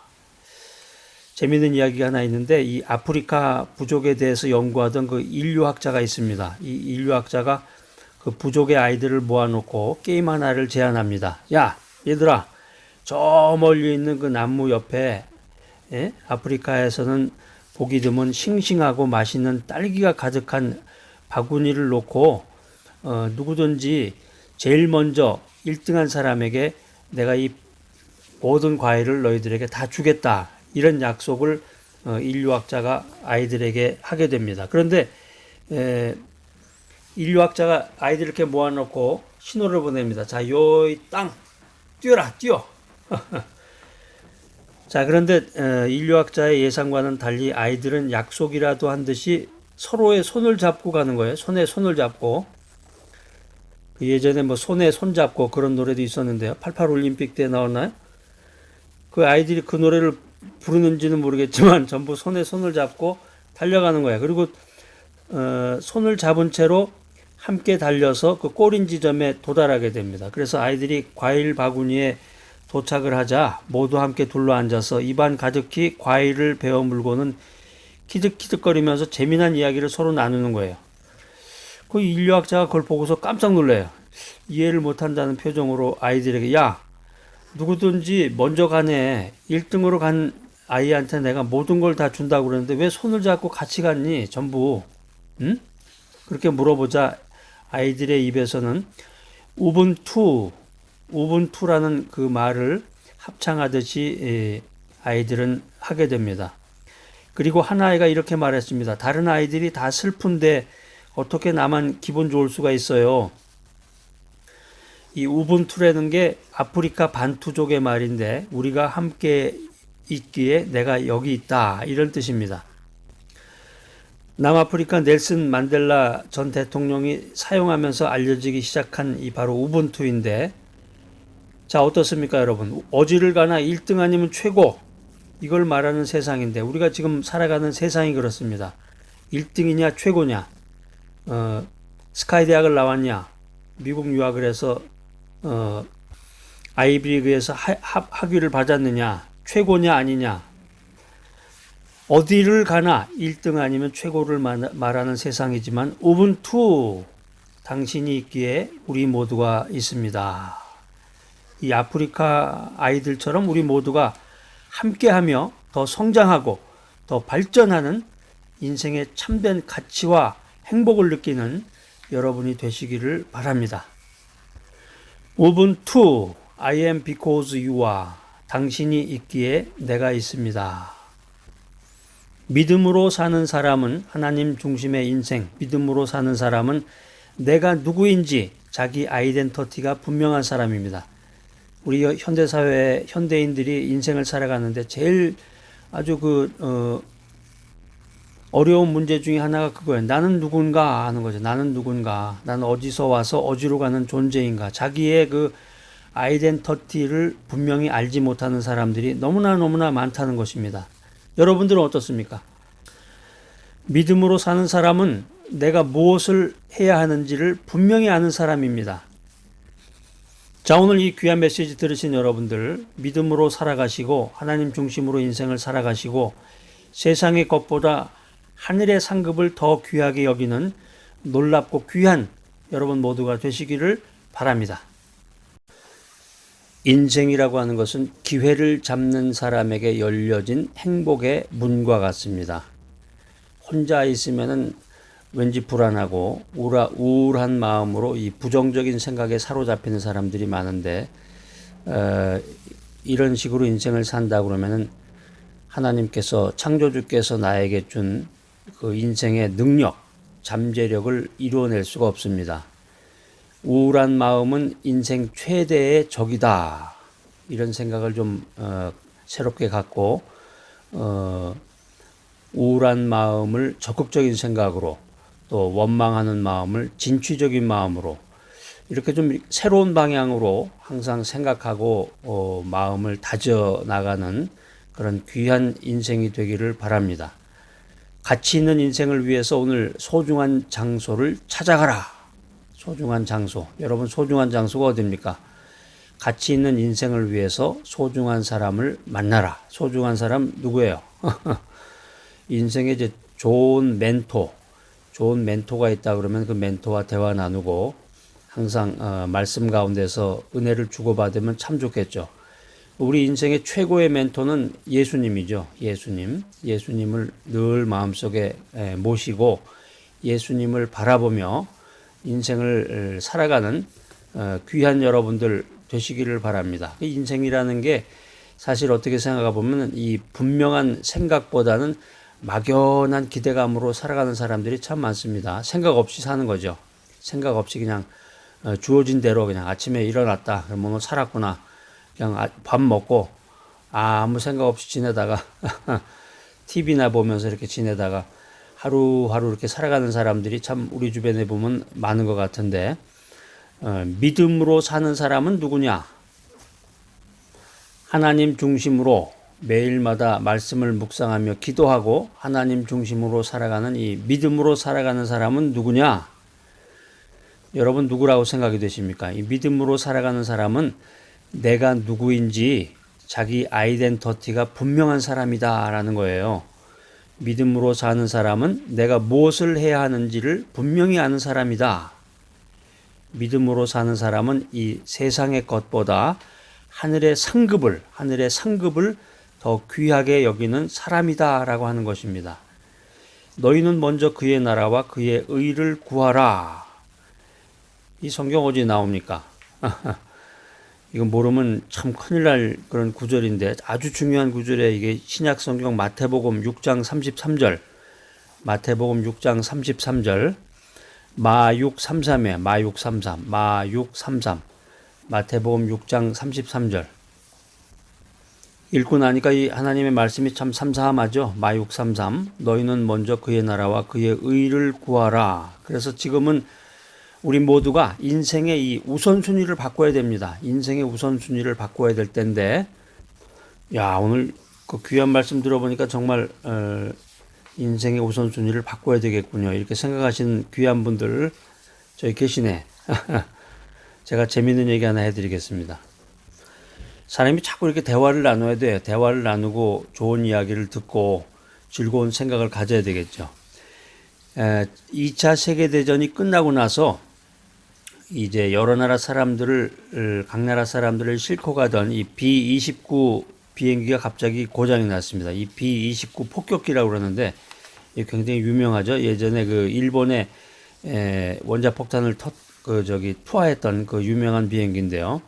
재미있는 이야기가 하나 있는데 이 아프리카 부족에 대해서 연구하던 그 인류학자가 있습니다. 이 인류학자가 그 부족의 아이들을 모아놓고 게임 하나를 제안합니다. 야, 얘들아, 저 멀리 있는 그 나무 옆에 아프리카에서는 보기 드문 싱싱하고 맛있는 딸기가 가득한 바구니를 놓고 누구든지 제일 먼저 1등한 사람에게 내가 이 모든 과일을 너희들에게 다 주겠다. 이런 약속을 인류학자가 아이들에게 하게 됩니다. 그런데 인류학자가 아이들을 이렇게 모아놓고 신호를 보냅니다. 자, 요이 땅 뛰어라, 뛰어. 자, 그런데 인류학자의 예상과는 달리 아이들은 약속이라도 한 듯이 서로의 손을 잡고 가는 거예요. 손에 손을 잡고. 그 예전에 뭐 손에 손 잡고 그런 노래도 있었는데요. 88 올림픽 때 나왔나요? 그 아이들이 그 노래를 부르는지는 모르겠지만 전부 손에 손을 잡고 달려가는 거예요. 그리고 손을 잡은 채로 함께 달려서 그 꼬린 지점에 도달하게 됩니다. 그래서 아이들이 과일 바구니에 도착을 하자 모두 함께 둘러앉아서 입안 가득히 과일을 베어 물고는 키득키득거리면서 재미난 이야기를 서로 나누는 거예요. 그 인류학자가 그걸 보고서 깜짝 놀래요. 이해를 못한다는 표정으로 아이들에게 야, 누구든지 먼저 가네. 1등으로 간 아이한테 내가 모든 걸 다 준다고 그러는데 왜 손을 잡고 같이 갔니? 전부. 응? 그렇게 물어보자 아이들의 입에서는 우분투라는 그 말을 합창하듯이 아이들은 하게 됩니다. 그리고 한 아이가 이렇게 말했습니다. 다른 아이들이 다 슬픈데 어떻게 나만 기분 좋을 수가 있어요? 이 우분투라는 게 아프리카 반투족의 말인데 우리가 함께 있기에 내가 여기 있다 이런 뜻입니다. 남아프리카 넬슨 만델라 전 대통령이 사용하면서 알려지기 시작한 이 바로 우분투인데 자 어떻습니까 여러분? 어디를 가나 1등 아니면 최고 이걸 말하는 세상인데 우리가 지금 살아가는 세상이 그렇습니다. 1등이냐 최고냐 스카이 대학을 나왔냐 미국 유학을 해서 아이비리그에서 학위를 받았느냐 최고냐 아니냐 어디를 가나 1등 아니면 최고를 말하는 세상이지만 우분투 당신이 있기에 우리 모두가 있습니다. 이 아프리카 아이들처럼 우리 모두가 함께하며 더 성장하고 더 발전하는 인생의 참된 가치와 행복을 느끼는 여러분이 되시기를 바랍니다. 5분 2. I am because you are. 당신이 있기에 내가 있습니다. 믿음으로 사는 사람은 하나님 중심의 인생, 믿음으로 사는 사람은 내가 누구인지 자기 아이덴티티가 분명한 사람입니다. 우리 현대사회 현대인들이 인생을 살아가는데 제일 아주 어려운 문제 중에 하나가 그거예요. 나는 누군가 하는 거죠. 나는 누군가. 나는 어디서 와서 어디로 가는 존재인가. 자기의 아이덴티티를 분명히 알지 못하는 사람들이 너무나 많다는 것입니다. 여러분들은 어떻습니까? 믿음으로 사는 사람은 내가 무엇을 해야 하는지를 분명히 아는 사람입니다. 자, 오늘 이 귀한 메시지 들으신 여러분들, 믿음으로 살아가시고 하나님 중심으로 인생을 살아가시고 세상의 것보다 하늘의 상급을 더 귀하게 여기는 놀랍고 귀한 여러분 모두가 되시기를 바랍니다. 인생이라고 하는 것은 기회를 잡는 사람에게 열려진 행복의 문과 같습니다. 혼자 있으면은 왠지 불안하고 우울한 마음으로 이 부정적인 생각에 사로잡히는 사람들이 많은데 이런 식으로 인생을 산다 그러면은 하나님께서 창조주께서 나에게 준 그 인생의 능력, 잠재력을 이루어낼 수가 없습니다. 우울한 마음은 인생 최대의 적이다. 이런 생각을 좀 새롭게 갖고 우울한 마음을 적극적인 생각으로 또 원망하는 마음을 진취적인 마음으로 이렇게 좀 새로운 방향으로 항상 생각하고 마음을 다져 나가는 그런 귀한 인생이 되기를 바랍니다. 가치 있는 인생을 위해서 오늘 소중한 장소를 찾아가라. 소중한 장소. 여러분 소중한 장소가 어디입니까? 가치 있는 인생을 위해서 소중한 사람을 만나라. 소중한 사람 누구예요? 인생에 이제 좋은 멘토가 있다 그러면 그 멘토와 대화 나누고 항상 말씀 가운데서 은혜를 주고받으면 참 좋겠죠. 우리 인생의 최고의 멘토는 예수님이죠. 예수님을 늘 마음속에 모시고 예수님을 바라보며 인생을 살아가는 귀한 여러분들 되시기를 바랍니다. 인생이라는 게 사실 어떻게 생각해 보면 이 분명한 생각보다는 막연한 기대감으로 살아가는 사람들이 참 많습니다. 생각 없이 사는 거죠. 생각 없이 그냥 주어진 대로 그냥 아침에 일어났다. 그럼 오늘 살았구나. 그냥 밥 먹고 아무 생각 없이 지내다가 TV나 보면서 이렇게 지내다가 하루하루 이렇게 살아가는 사람들이 참 우리 주변에 보면 많은 것 같은데 믿음으로 사는 사람은 누구냐? 하나님 중심으로 매일마다 말씀을 묵상하며 기도하고 하나님 중심으로 살아가는 이 믿음으로 살아가는 사람은 누구냐? 여러분 누구라고 생각이 되십니까? 이 믿음으로 살아가는 사람은 내가 누구인지 자기 아이덴티티가 분명한 사람이다라는 거예요. 믿음으로 사는 사람은 내가 무엇을 해야 하는지를 분명히 아는 사람이다. 믿음으로 사는 사람은 이 세상의 것보다 하늘의 상급을 더 귀하게 여기는 사람이다라고 하는 것입니다. 너희는 먼저 그의 나라와 그의 의를 구하라. 이 성경 어디 나옵니까? 이거 모르면 참 큰일 날 그런 구절인데 아주 중요한 구절에 이게 신약 성경 마태복음 6장 33절 마태복음 6장 33절 마6 33에 마6 33 마6 33 마태복음 6장 33절 읽고 나니까 이 하나님의 말씀이 참 삼삼하죠. 마6 33 너희는 먼저 그의 나라와 그의 의를 구하라. 그래서 지금은 우리 모두가 인생의 이 우선순위를 바꿔야 됩니다. 인생의 우선순위를 바꿔야 될 텐데, 야, 오늘 그 귀한 말씀 들어보니까 정말, 인생의 우선순위를 바꿔야 되겠군요. 이렇게 생각하시는 귀한 분들, 저희 계시네. 제가 재밌는 얘기 하나 해드리겠습니다. 사람이 자꾸 이렇게 대화를 나눠야 돼요. 대화를 나누고 좋은 이야기를 듣고 즐거운 생각을 가져야 되겠죠. 2차 세계대전이 끝나고 나서 이제 여러 나라 사람들을 각 나라 사람들을 싣고 가던 이 B-29 비행기가 갑자기 고장이 났습니다. 이 B-29 폭격기라고 그러는데 굉장히 유명하죠. 예전에 그 일본의 원자폭탄을 투하했던 그 유명한 비행기인데요.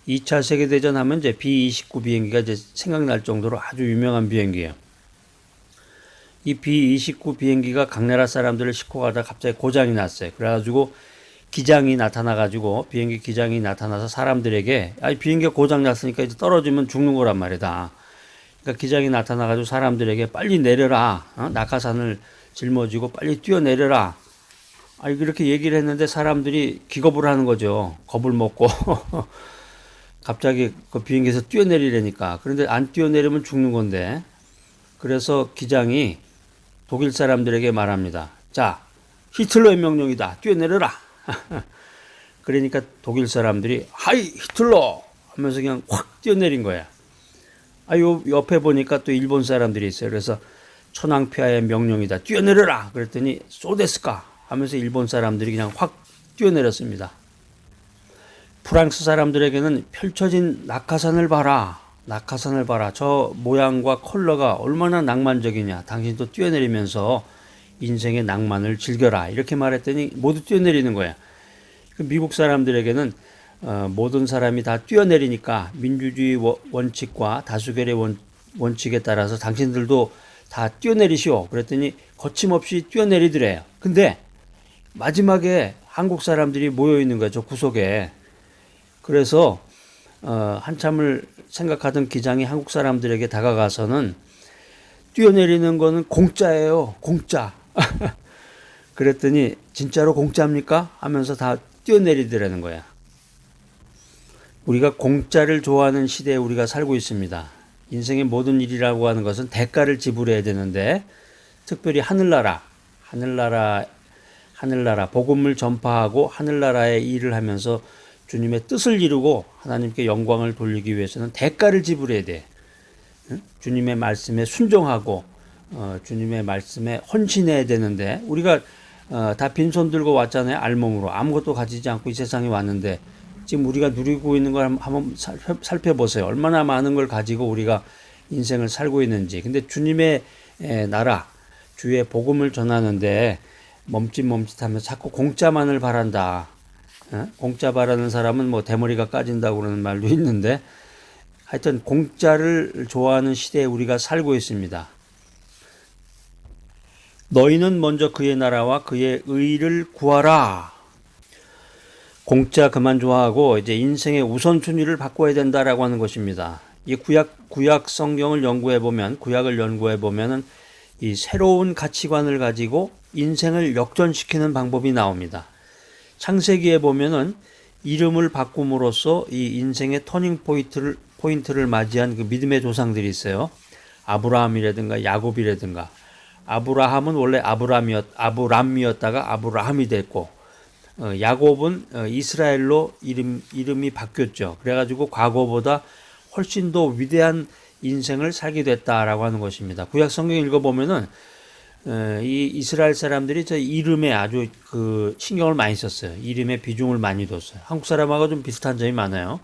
2차 세계대전 하면 이제 B-29 비행기가 이제 생각날 정도로 아주 유명한 비행기예요. 이 B-29 비행기가 각 나라 사람들을 싣고 가다가 갑자기 고장이 났어요. 그래가지고 비행기 기장이 나타나서 사람들에게 비행기가 고장 났으니까 이제 떨어지면 죽는 거란 말이다. 그러니까 기장이 나타나가지고 사람들에게 빨리 내려라. 낙하산을 짊어지고 빨리 뛰어내려라. 그렇게 얘기를 했는데 사람들이 기겁을 하는 거죠. 겁을 먹고. 갑자기 그 비행기에서 뛰어내리려니까. 그런데 안 뛰어내리면 죽는 건데. 그래서 기장이 독일 사람들에게 말합니다. 자, 히틀러의 명령이다. 뛰어내려라. 그러니까 독일 사람들이 하이 히틀러 하면서 그냥 확 뛰어내린 거야. 요 옆에 보니까 또 일본 사람들이 있어요. 그래서 천황폐하의 명령이다. 뛰어내려라. 그랬더니 소데스까 하면서 일본 사람들이 그냥 확 뛰어내렸습니다. 프랑스 사람들에게는 펼쳐진 낙하산을 봐라. 낙하산을 봐라. 저 모양과 컬러가 얼마나 낭만적이냐. 당신도 뛰어내리면서 인생의 낭만을 즐겨라. 이렇게 말했더니 모두 뛰어내리는 거야. 미국 사람들에게는 모든 사람이 다 뛰어내리니까 민주주의 원칙과 다수결의 원칙에 따라서 당신들도 다 뛰어내리시오. 그랬더니 거침없이 뛰어내리더래요. 근데 마지막에 한국 사람들이 모여 있는 거죠. 구석에. 그래서 한참을 생각하던 기장이 한국 사람들에게 다가가서는 뛰어내리는 거는 공짜예요. 공짜. 그랬더니 진짜로 공짜입니까? 하면서 다 뛰어내리더라는 거야. 우리가 공짜를 좋아하는 시대에 우리가 살고 있습니다. 인생의 모든 일이라고 하는 것은 대가를 지불해야 되는데 특별히 하늘나라 복음을 전파하고 하늘나라의 일을 하면서 주님의 뜻을 이루고 하나님께 영광을 돌리기 위해서는 대가를 지불해야 돼. 주님의 말씀에 순종하고 주님의 말씀에 헌신해야 되는데 우리가 다 빈손 들고 왔잖아요. 알몸으로 아무것도 가지지 않고 이 세상에 왔는데 지금 우리가 누리고 있는 걸 한번 살펴보세요. 얼마나 많은 걸 가지고 우리가 인생을 살고 있는지. 근데 주님의 나라 주의 복음을 전하는데 멈칫멈칫하면서 자꾸 공짜만을 바란다. 공짜 바라는 사람은 뭐 대머리가 까진다고 그러는 말도 있는데 하여튼 공짜를 좋아하는 시대에 우리가 살고 있습니다. 너희는 먼저 그의 나라와 그의 의를 구하라. 공짜 그만 좋아하고 이제 인생의 우선순위를 바꿔야 된다라고 하는 것입니다. 이 구약 성경을 연구해 보면 구약을 연구해 보면은 이 새로운 가치관을 가지고 인생을 역전시키는 방법이 나옵니다. 창세기에 보면은 이름을 바꿈으로써 이 인생의 터닝 포인트를 맞이한 그 믿음의 조상들이 있어요. 아브라함이라든가 야곱이라든가. 아브라함은 원래 아브람이었다가 아브라함이 됐고, 야곱은 이스라엘로 이름이 바뀌었죠. 그래가지고 과거보다 훨씬 더 위대한 인생을 살게 됐다라고 하는 것입니다. 구약 성경 읽어보면은 이 이스라엘 사람들이 저 이름에 아주 그 신경을 많이 썼어요. 이름에 비중을 많이 뒀어요. 한국 사람하고 좀 비슷한 점이 많아요.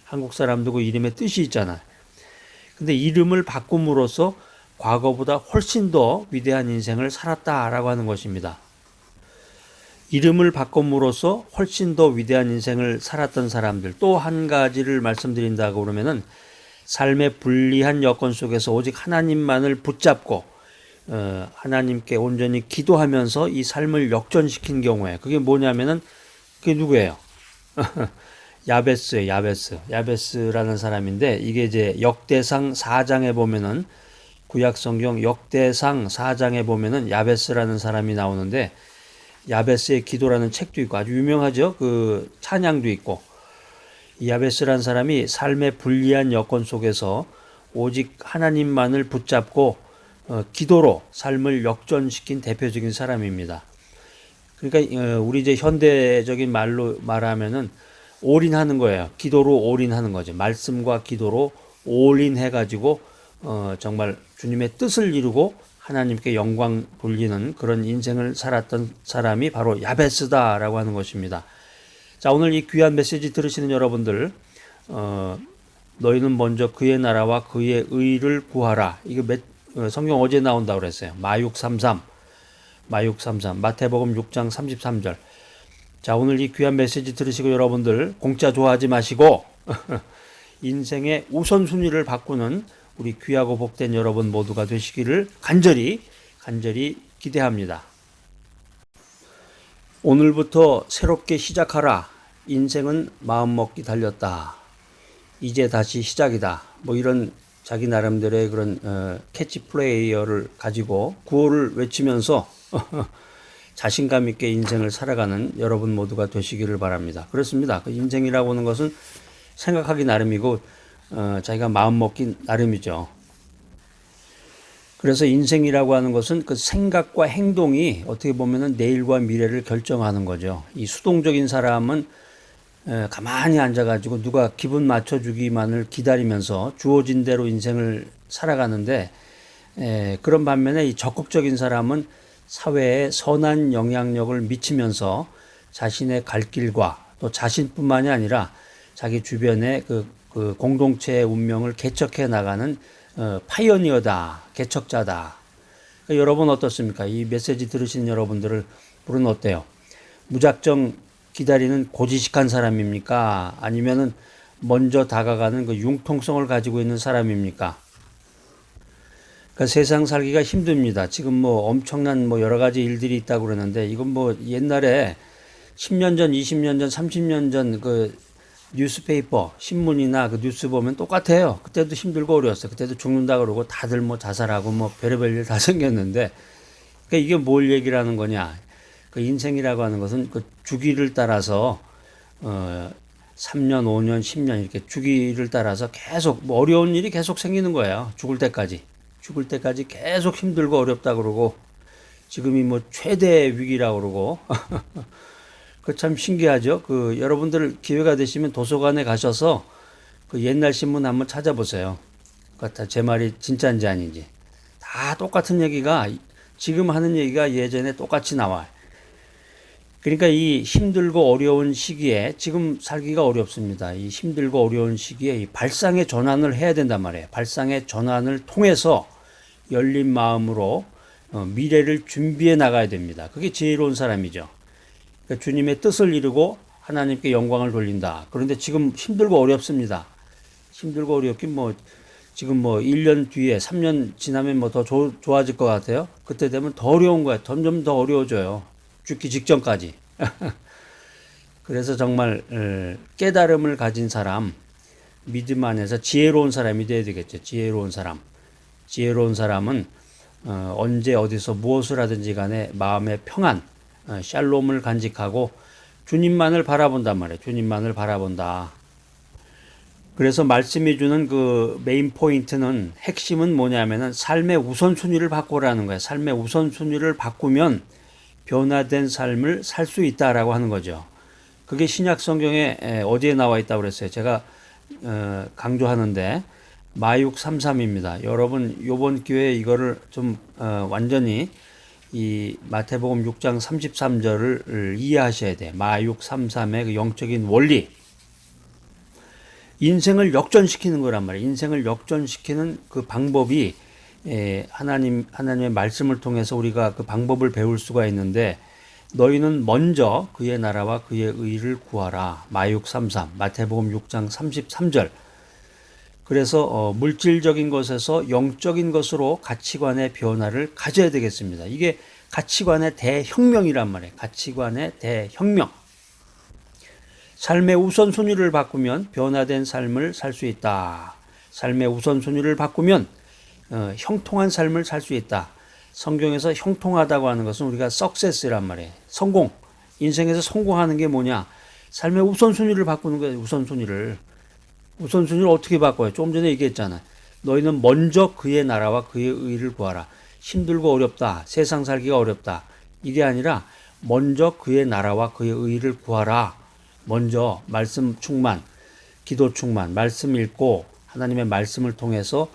한국 사람도 그 이름에 뜻이 있잖아요. 근데 이름을 바꿈으로써 과거보다 훨씬 더 위대한 인생을 살았다라고 하는 것입니다. 이름을 바꿈으로써 훨씬 더 위대한 인생을 살았던 사람들. 또 한 가지를 말씀드린다고 그러면은 삶의 불리한 여건 속에서 오직 하나님만을 붙잡고 하나님께 온전히 기도하면서 이 삶을 역전시킨 경우에 그게 뭐냐면은 그게 누구예요? 야베스예요. 야베스라는 사람인데 이게 이제 역대상 4장에 보면은 구약 성경 역대상 4장에 보면은 야베스라는 사람이 나오는데 야베스의 기도라는 책도 있고 아주 유명하죠. 그 찬양도 있고 이 야베스라는 사람이 삶의 불리한 여건 속에서 오직 하나님만을 붙잡고 기도로 삶을 역전시킨 대표적인 사람입니다. 그러니까 우리 이제 현대적인 말로 말하면은 올인하는 거예요. 기도로 올인하는 거죠. 말씀과 기도로 올인해가지고 정말 주님의 뜻을 이루고 하나님께 영광 돌리는 그런 인생을 살았던 사람이 바로 야베스다라고 하는 것입니다. 자, 오늘 이 귀한 메시지 들으시는 여러분들 너희는 먼저 그의 나라와 그의 의를 구하라. 이거 성경 어제 나온다고 그랬어요. 마육 33. 마태복음 6장 33절. 자, 오늘 이 귀한 메시지 들으시고 여러분들 공짜 좋아하지 마시고 인생의 우선순위를 바꾸는 우리 귀하고 복된 여러분 모두가 되시기를 간절히 기대합니다. 오늘부터 새롭게 시작하라. 인생은 마음먹기 달렸다. 이제 다시 시작이다. 뭐 이런 자기 나름대로의 그런 캐치플레이어를 가지고 구호를 외치면서 자신감 있게 인생을 살아가는 여러분 모두가 되시기를 바랍니다. 그렇습니다. 그 인생이라고 하는 것은 생각하기 나름이고 자기가 마음먹기 나름이죠. 그래서 인생이라고 하는 것은 그 생각과 행동이 어떻게 보면은 내일과 미래를 결정하는 거죠. 이 수동적인 사람은 가만히 앉아가지고 누가 기분 맞춰주기만을 기다리면서 주어진 대로 인생을 살아가는데 그런 반면에 이 적극적인 사람은 사회에 선한 영향력을 미치면서 자신의 갈 길과 또 자신뿐만이 아니라 자기 주변의 그 공동체의 운명을 개척해 나가는 파이어니어다, 개척자다. 그러니까 여러분 어떻습니까? 이 메시지 들으신 여러분들은 어때요? 무작정 기다리는 고지식한 사람입니까? 아니면은 먼저 다가가는 그 융통성을 가지고 있는 사람입니까? 그러니까 세상 살기가 힘듭니다. 지금 뭐 엄청난 뭐 여러 가지 일들이 있다고 그러는데 이건 뭐 옛날에 10년 전, 20년 전, 30년 전 그 뉴스페이퍼, 신문이나 그 뉴스 보면 똑같아요. 그때도 힘들고 어려웠어요. 그때도 죽는다 그러고 다들 뭐 자살하고 뭐 별의별 일 다 생겼는데 그러니까 이게 뭘 얘기를 하는 거냐? 그 인생이라고 하는 것은 그 주기를 따라서 3년, 5년, 10년 이렇게 주기를 따라서 계속 뭐 어려운 일이 계속 생기는 거예요. 죽을 때까지 계속 힘들고 어렵다 그러고 지금이 뭐 최대 위기라고 그러고 그 참 신기하죠. 그 여러분들 기회가 되시면 도서관에 가셔서 그 옛날 신문 한번 찾아보세요. 그러니까 제 말이 진짜인지 아닌지 다 똑같은 얘기가 지금 하는 얘기가 예전에 똑같이 나와요. 그러니까 이 힘들고 어려운 시기에 지금 살기가 어렵습니다. 이 힘들고 어려운 시기에 이 발상의 전환을 해야 된단 말이에요. 발상의 전환을 통해서 열린 마음으로 미래를 준비해 나가야 됩니다. 그게 지혜로운 사람이죠. 그러니까 주님의 뜻을 이루고 하나님께 영광을 돌린다. 그런데 지금 힘들고 어렵습니다. 힘들고 어렵긴 뭐 지금 뭐 1년 뒤에 3년 지나면 뭐 더 좋아질 것 같아요. 그때 되면 더 어려운 거야. 점점 더 어려워져요. 죽기 직전까지. 그래서 정말 깨달음을 가진 사람, 믿음 안에서 지혜로운 사람이 돼야 되겠죠. 지혜로운 사람은 언제 어디서 무엇을 하든지 간에 마음의 평안, 샬롬을 간직하고 주님만을 바라본단 말이에요. 주님만을 바라본다. 그래서 말씀이 주는 그 메인 포인트는 핵심은 뭐냐면은 삶의 우선순위를 바꾸라는 거예요. 삶의 우선순위를 바꾸면 변화된 삶을 살 수 있다라고 하는 거죠. 그게 신약 성경에 어디에 나와 있다고 그랬어요. 제가 강조하는데 마육 33입니다. 여러분 요번 기회에 이거를 좀 완전히 이 마태복음 6장 33절을 이해하셔야 돼. 마육 33의 그 영적인 원리. 인생을 역전시키는 거란 말이에요. 인생을 역전시키는 그 방법이 하나님의 말씀을 통해서 우리가 그 방법을 배울 수가 있는데 너희는 먼저 그의 나라와 그의 의를 구하라. 마육 33, 마태복음 6장 33절. 그래서 물질적인 것에서 영적인 것으로 가치관의 변화를 가져야 되겠습니다. 이게 가치관의 대혁명이란 말이에요. 가치관의 대혁명. 삶의 우선순위를 바꾸면 변화된 삶을 살 수 있다. 삶의 우선순위를 바꾸면 형통한 삶을 살 수 있다. 성경에서 형통하다고 하는 것은 우리가 success란 말이에요. 성공. 인생에서 성공하는 게 뭐냐? 삶의 우선순위를 바꾸는 거예요. 우선순위를 어떻게 바꿔요? 조금 전에 얘기했잖아. 너희는 먼저 그의 나라와 그의 의를 구하라. 힘들고 어렵다. 세상 살기가 어렵다. 이게 아니라 먼저 그의 나라와 그의 의를 구하라. 먼저 말씀 충만, 기도 충만, 말씀 읽고 하나님의 말씀을 통해서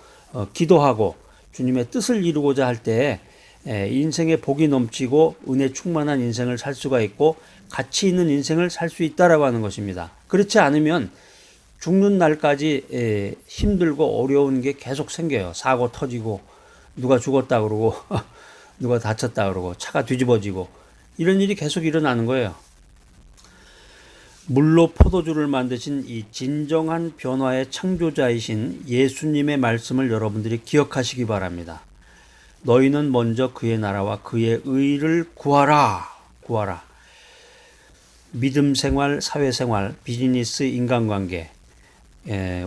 기도하고 주님의 뜻을 이루고자 할 때 인생의 복이 넘치고 은혜 충만한 인생을 살 수가 있고 가치 있는 인생을 살 수 있다라고 하는 것입니다. 그렇지 않으면 죽는 날까지 힘들고 어려운 게 계속 생겨요. 사고 터지고 누가 죽었다 그러고 누가 다쳤다 그러고 차가 뒤집어지고 이런 일이 계속 일어나는 거예요. 물로 포도주를 만드신 이 진정한 변화의 창조자이신 예수님의 말씀을 여러분들이 기억하시기 바랍니다. 너희는 먼저 그의 나라와 그의 의를 구하라. 구하라. 믿음 생활, 사회 생활, 비즈니스, 인간관계,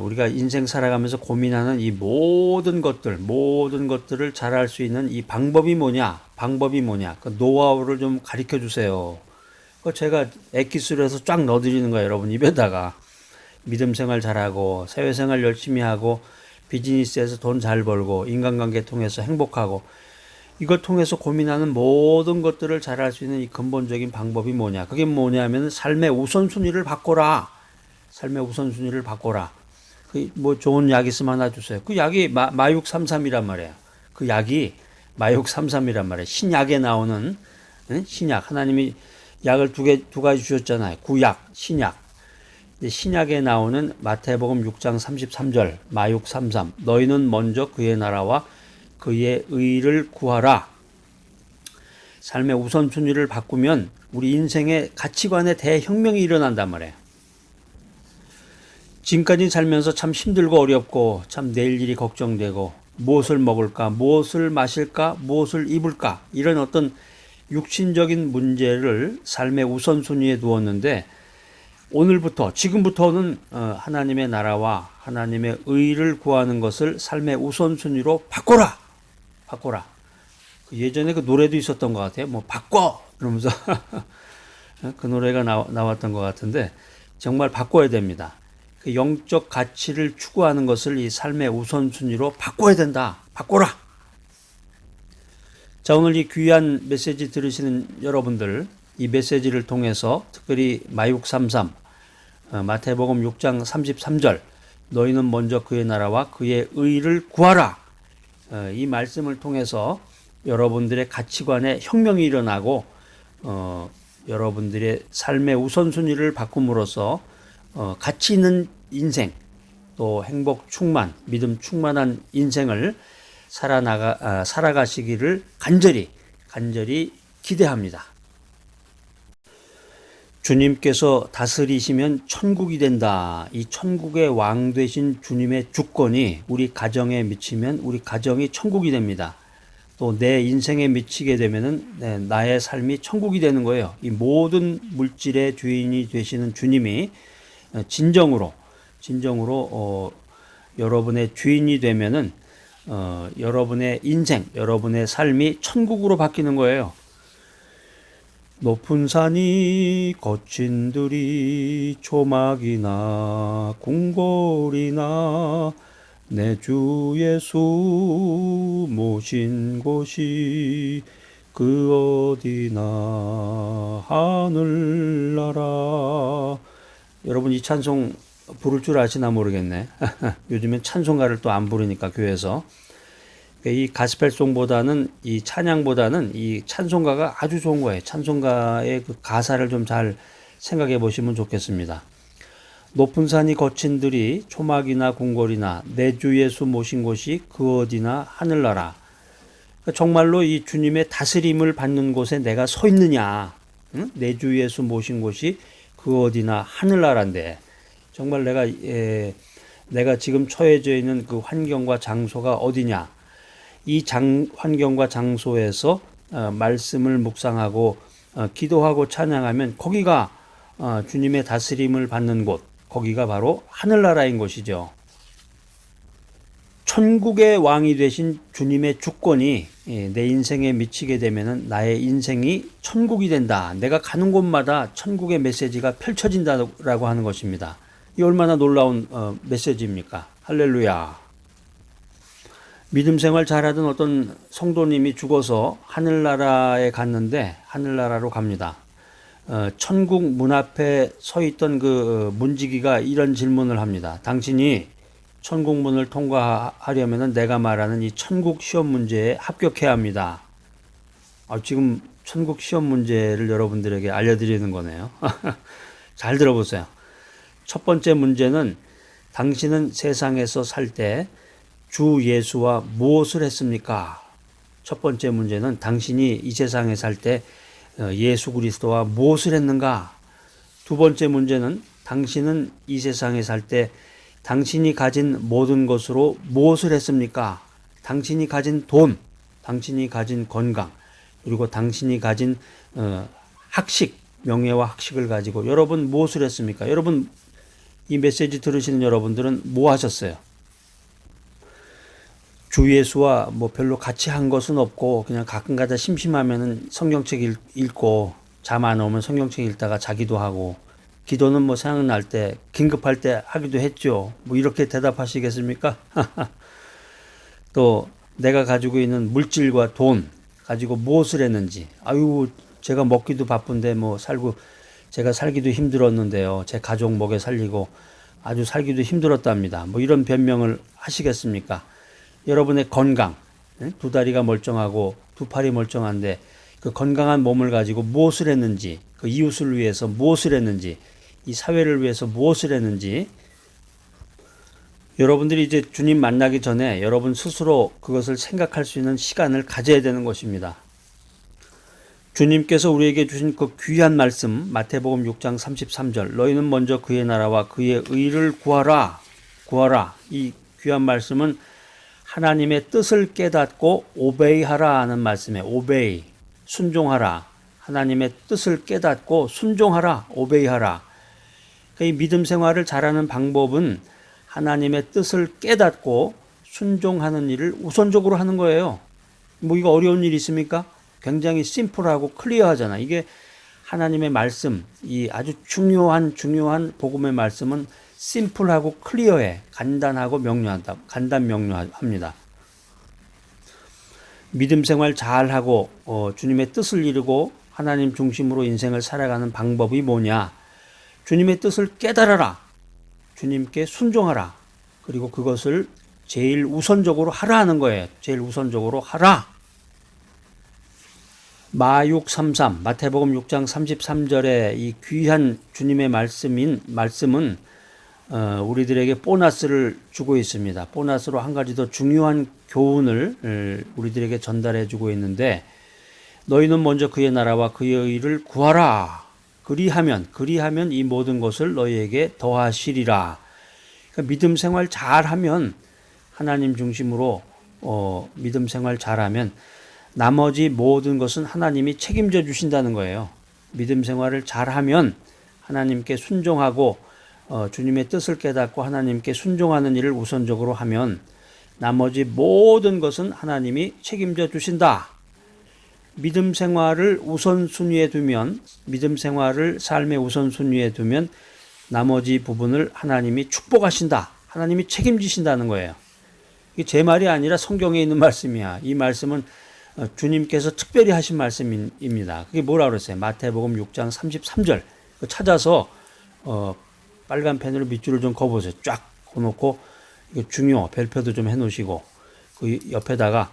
우리가 인생 살아가면서 고민하는 이 모든 것들을 잘할 수 있는 이 방법이 뭐냐? 그 노하우를 좀 가르쳐 주세요. 제가 엑기스로해서 쫙 넣어드리는 거예요, 여러분 입에다가. 믿음 생활 잘하고, 사회 생활 열심히 하고, 비즈니스에서 돈 잘 벌고, 인간관계 통해서 행복하고, 이걸 통해서 고민하는 모든 것들을 잘할 수 있는 이 근본적인 방법이 뭐냐? 그게 뭐냐면 삶의 우선순위를 바꿔라. 삶의 우선순위를 바꿔라. 뭐 좋은 약 있으면 하나 주세요. 그 약이 마육 33이란 말이에요. 그 약이 마육 33이란 말이에요. 신약에 나오는 신약. 하나님이 약을 두 가지 주셨잖아요. 구약, 신약. 신약에 나오는 마태복음 6장 33절 마육 33. 너희는 먼저 그의 나라와 그의 의를 구하라. 삶의 우선순위를 바꾸면 우리 인생의 가치관의 대혁명이 일어난단 말이에요. 지금까지 살면서 참 힘들고 어렵고 참 내일 일이 걱정되고 무엇을 먹을까, 무엇을 마실까, 무엇을 입을까 이런 어떤 육신적인 문제를 삶의 우선순위에 두었는데 오늘부터 지금부터는 하나님의 나라와 하나님의 의를 구하는 것을 삶의 우선순위로 바꿔라. 예전에 그 노래도 있었던 것 같아요. 뭐 바꿔 이러면서 그 노래가 나왔던 것 같은데 정말 바꿔야 됩니다. 그 영적 가치를 추구하는 것을 이 삶의 우선순위로 바꿔야 된다. 바꿔라. 자, 오늘 이 귀한 메시지 들으시는 여러분들, 이 메시지를 통해서 특별히 마육 33, 마태복음 6장 33절, 너희는 먼저 그의 나라와 그의 의를 구하라. 이 말씀을 통해서 여러분들의 가치관에 혁명이 일어나고 여러분들의 삶의 우선순위를 바꿈으로써 가치 있는 인생, 또 행복 충만, 믿음 충만한 인생을 살아가시기를 간절히 기대합니다. 주님께서 다스리시면 천국이 된다. 이 천국의 왕 되신 주님의 주권이 우리 가정에 미치면 우리 가정이 천국이 됩니다. 또 내 인생에 미치게 되면은 나의 삶이 천국이 되는 거예요. 이 모든 물질의 주인이 되시는 주님이 진정으로 여러분의 주인이 되면은 여러분의 인생, 여러분의 삶이 천국으로 바뀌는 거예요. 높은 산이 거친 들이 초막이나 궁궐이나 내 주 예수 모신 곳이 그 어디나 하늘나라. 여러분 이 찬송 부를 줄 아시나 모르겠네. 요즘엔 찬송가를 또 안 부르니까 교회에서. 이 가스펠송보다는 이 찬양보다는 이 찬송가가 아주 좋은 거예요. 찬송가의 그 가사를 좀 잘 생각해 보시면 좋겠습니다. 높은 산이 거친 들이 초막이나 궁궐이나 내 주 예수 모신 곳이 그 어디나 하늘나라. 정말로 이 주님의 다스림을 받는 곳에 내가 서 있느냐? 응? 내 주 예수 모신 곳이 그 어디나 하늘나라인데 정말 내가 지금 처해져 있는 그 환경과 장소가 어디냐? 이 환경과 장소에서 말씀을 묵상하고 기도하고 찬양하면 거기가 주님의 다스림을 받는 곳, 거기가 바로 하늘나라인 것이죠. 천국의 왕이 되신 주님의 주권이 내 인생에 미치게 되면은 나의 인생이 천국이 된다. 내가 가는 곳마다 천국의 메시지가 펼쳐진다라고 하는 것입니다. 이 얼마나 놀라운 메시지입니까? 할렐루야. 믿음 생활 잘하던 어떤 성도님이 죽어서 하늘나라에 갔는데 하늘나라로 갑니다. 천국 문 앞에 서 있던 그 문지기가 이런 질문을 합니다. 당신이 천국 문을 통과하려면 내가 말하는 이 천국 시험 문제에 합격해야 합니다. 지금 천국 시험 문제를 여러분들에게 알려드리는 거네요. 잘 들어보세요. 첫 번째 문제는 당신은 세상에서 살 때 주 예수와 무엇을 했습니까? 첫 번째 문제는 당신이 이 세상에 살 때 예수 그리스도와 무엇을 했는가? 두 번째 문제는 당신은 이 세상에 살 때 당신이 가진 모든 것으로 무엇을 했습니까? 당신이 가진 돈, 당신이 가진 건강, 그리고 당신이 가진 학식, 명예와 학식을 가지고 여러분 무엇을 했습니까? 여러분 이 메시지 들으시는 여러분들은 뭐 하셨어요? 주 예수와 뭐 별로 같이 한 것은 없고 그냥 가끔가다 심심하면은 성경책 읽고 잠 안 오면 성경책 읽다가 자기도 하고 기도는 뭐 생각날 때 긴급할 때 하기도 했죠. 뭐 이렇게 대답하시겠습니까? 또 내가 가지고 있는 물질과 돈 가지고 무엇을 했는지 아유 제가 먹기도 바쁜데 뭐 제가 살기도 힘들었는데요. 제 가족 먹여 살리고 아주 살기도 힘들었답니다. 뭐 이런 변명을 하시겠습니까? 여러분의 건강, 두 다리가 멀쩡하고 두 팔이 멀쩡한데 그 건강한 몸을 가지고 무엇을 했는지, 그 이웃을 위해서 무엇을 했는지, 이 사회를 위해서 무엇을 했는지 여러분들이 이제 주님 만나기 전에 여러분 스스로 그것을 생각할 수 있는 시간을 가져야 되는 것입니다. 주님께서 우리에게 주신 그 귀한 말씀 마태복음 6장 33절 너희는 먼저 그의 나라와 그의 의를 구하라. 이 귀한 말씀은 하나님의 뜻을 깨닫고 오베이하라 하는 말씀에 오베이 순종하라. 하나님의 뜻을 깨닫고 순종하라. 오베이하라. 이 믿음 생활을 잘하는 방법은 하나님의 뜻을 깨닫고 순종하는 일을 우선적으로 하는 거예요. 뭐 이거 어려운 일 있습니까? 굉장히 심플하고 클리어하잖아. 이게 하나님의 말씀, 이 아주 중요한 복음의 말씀은 심플하고 클리어해. 간단하고 명료하다. 명료합니다. 믿음 생활 잘하고 주님의 뜻을 이루고 하나님 중심으로 인생을 살아가는 방법이 뭐냐? 주님의 뜻을 깨달아라. 주님께 순종하라. 그리고 그것을 제일 우선적으로 하라 하는 거예요. 제일 우선적으로 하라. 마633 마태복음 6장 33절에 이 귀한 주님의 말씀은 우리들에게 보너스를 주고 있습니다. 보너스로 한 가지 더 중요한 교훈을 우리들에게 전달해 주고 있는데 너희는 먼저 그의 나라와 그의 의를 구하라. 그리하면 이 모든 것을 너희에게 더하시리라. 그러니까 믿음 생활 잘하면 하나님 중심으로 믿음 생활 잘하면 나머지 모든 것은 하나님이 책임져 주신다는 거예요. 믿음 생활을 잘하면 하나님께 순종하고 주님의 뜻을 깨닫고 하나님께 순종하는 일을 우선적으로 하면 나머지 모든 것은 하나님이 책임져 주신다. 믿음 생활을 우선순위에 두면 믿음 생활을 삶의 우선순위에 두면 나머지 부분을 하나님이 축복하신다. 하나님이 책임지신다는 거예요. 이게 제 말이 아니라 성경에 있는 말씀이야. 이 말씀은 주님께서 특별히 하신 말씀입니다. 그게 뭐라고 그랬어요? 마태복음 6장 33절 찾아서 빨간 펜으로 밑줄을 좀 그어보세요. 쫙 그어놓고 이거 중요 별표도 좀 해놓으시고 그 옆에다가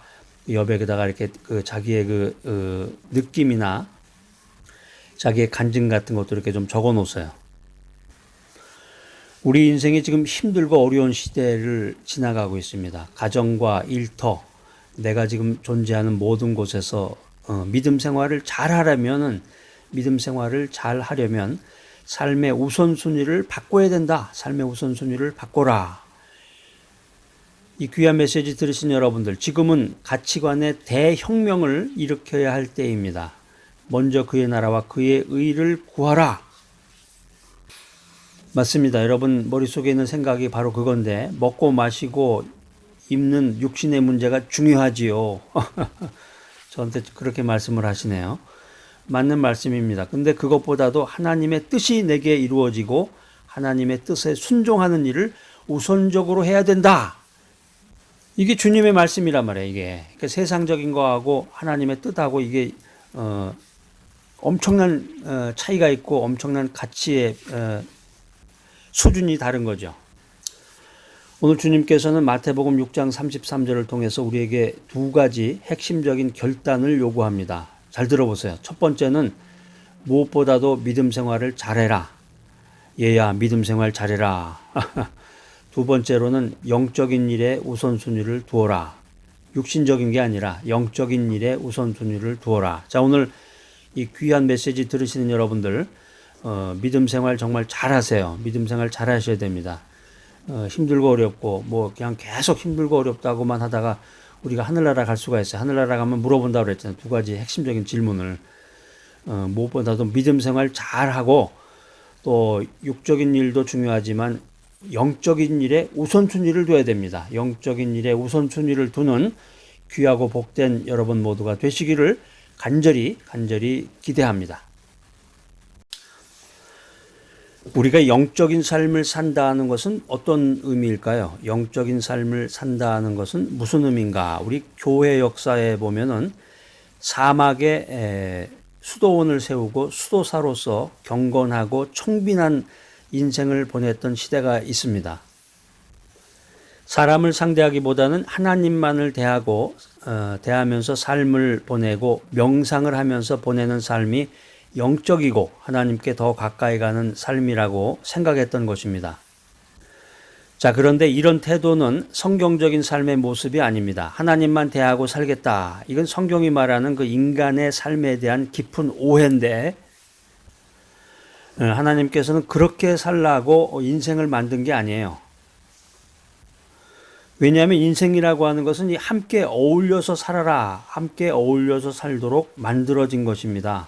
여백에다가 이렇게 그 자기의 그 느낌이나 자기의 간증 같은 것도 이렇게 좀 적어 놓으세요. 우리 인생이 지금 힘들고 어려운 시대를 지나가고 있습니다. 가정과 일터, 내가 지금 존재하는 모든 곳에서 믿음 생활을 잘 하려면 삶의 우선순위를 바꿔야 된다. 삶의 우선순위를 바꿔라. 이 귀한 메시지 들으신 여러분들, 지금은 가치관의 대혁명을 일으켜야 할 때입니다. 먼저 그의 나라와 그의 의를 구하라. 맞습니다. 여러분 머릿속에 있는 생각이 바로 그건데 먹고 마시고 입는 육신의 문제가 중요하지요. 저한테 그렇게 말씀을 하시네요. 맞는 말씀입니다. 근데 그것보다도 하나님의 뜻이 내게 이루어지고 하나님의 뜻에 순종하는 일을 우선적으로 해야 된다. 이게 주님의 말씀이란 말이에요. 이게 그러니까 세상적인 거하고 하나님의 뜻하고 이게 엄청난 차이가 있고 엄청난 가치의 수준이 다른 거죠. 오늘 주님께서는 마태복음 6장 33절을 통해서 우리에게 두 가지 핵심적인 결단을 요구합니다. 잘 들어보세요. 첫 번째는 무엇보다도 믿음 생활을 잘해라. 얘야 믿음 생활 잘해라. 두 번째로는 영적인 일에 우선순위를 두어라. 육신적인 게 아니라 영적인 일에 우선순위를 두어라. 자, 오늘 이 귀한 메시지 들으시는 여러분들, 믿음 생활 정말 잘하세요. 믿음 생활 잘하셔야 됩니다. 힘들고 어렵고 그냥 계속 힘들고 어렵다고만 하다가 우리가 하늘나라 갈 수가 있어요. 하늘나라 가면 물어본다고 그랬잖아요. 두 가지 핵심적인 질문을. 무엇보다도 믿음 생활 잘하고 또 육적인 일도 중요하지만 영적인 일에 우선순위를 둬야 됩니다. 영적인 일에 우선순위를 두는 귀하고 복된 여러분 모두가 되시기를 간절히 기대합니다. 우리가 영적인 삶을 산다는 것은 어떤 의미일까요? 영적인 삶을 산다는 것은 무슨 의미인가? 우리 교회 역사에 보면은 사막에 수도원을 세우고 수도사로서 경건하고 청빈한 인생을 보냈던 시대가 있습니다. 사람을 상대하기보다는 하나님만을 대하면서 삶을 보내고 명상을 하면서 보내는 삶이 영적이고 하나님께 더 가까이 가는 삶이라고 생각했던 것입니다. 자, 그런데 이런 태도는 성경적인 삶의 모습이 아닙니다. 하나님만 대하고 살겠다. 이건 성경이 말하는 그 인간의 삶에 대한 깊은 오해인데, 하나님께서는 그렇게 살라고 인생을 만든 게 아니에요. 왜냐하면 인생이라고 하는 것은 함께 어울려서 살아라, 함께 어울려서 살도록 만들어진 것입니다.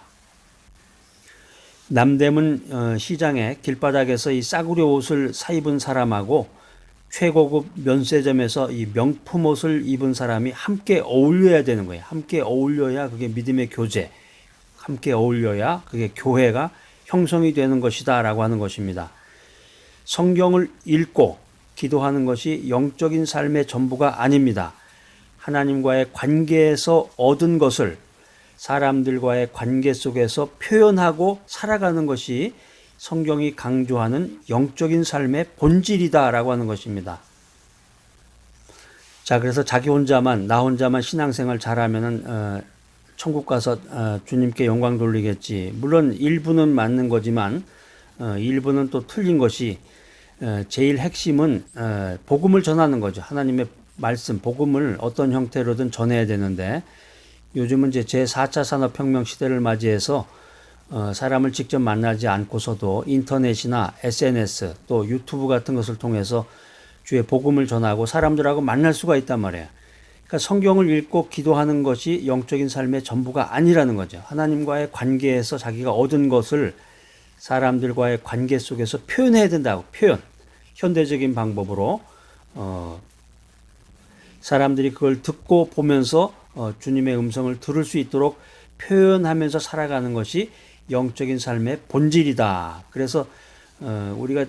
남대문 시장의 길바닥에서 이 싸구려 옷을 사입은 사람하고 최고급 면세점에서 이 명품 옷을 입은 사람이 함께 어울려야 되는 거예요. 함께 어울려야 그게 믿음의 교제, 함께 어울려야 그게 교회가 형성이 되는 것이다 라고 하는 것입니다. 성경을 읽고 기도하는 것이 영적인 삶의 전부가 아닙니다. 하나님과의 관계에서 얻은 것을 사람들과의 관계 속에서 표현하고 살아가는 것이 성경이 강조하는 영적인 삶의 본질이다라고 하는 것입니다. 자, 그래서 나 혼자만 신앙생활 잘하면은 천국 가서 주님께 영광 돌리겠지. 물론 일부는 맞는 거지만 일부는 또 틀린 것이, 제일 핵심은 복음을 전하는 거죠. 하나님의 말씀, 복음을 어떤 형태로든 전해야 되는데, 요즘은 이제 제4차 산업혁명 시대를 맞이해서 사람을 직접 만나지 않고서도 인터넷이나 SNS 또 유튜브 같은 것을 통해서 주의 복음을 전하고 사람들하고 만날 수가 있단 말이에요. 그러니까 성경을 읽고 기도하는 것이 영적인 삶의 전부가 아니라는 거죠. 하나님과의 관계에서 자기가 얻은 것을 사람들과의 관계 속에서 표현해야 된다고. 현대적인 방법으로 사람들이 그걸 듣고 보면서 주님의 음성을 들을 수 있도록 표현하면서 살아가는 것이 영적인 삶의 본질이다. 그래서 우리가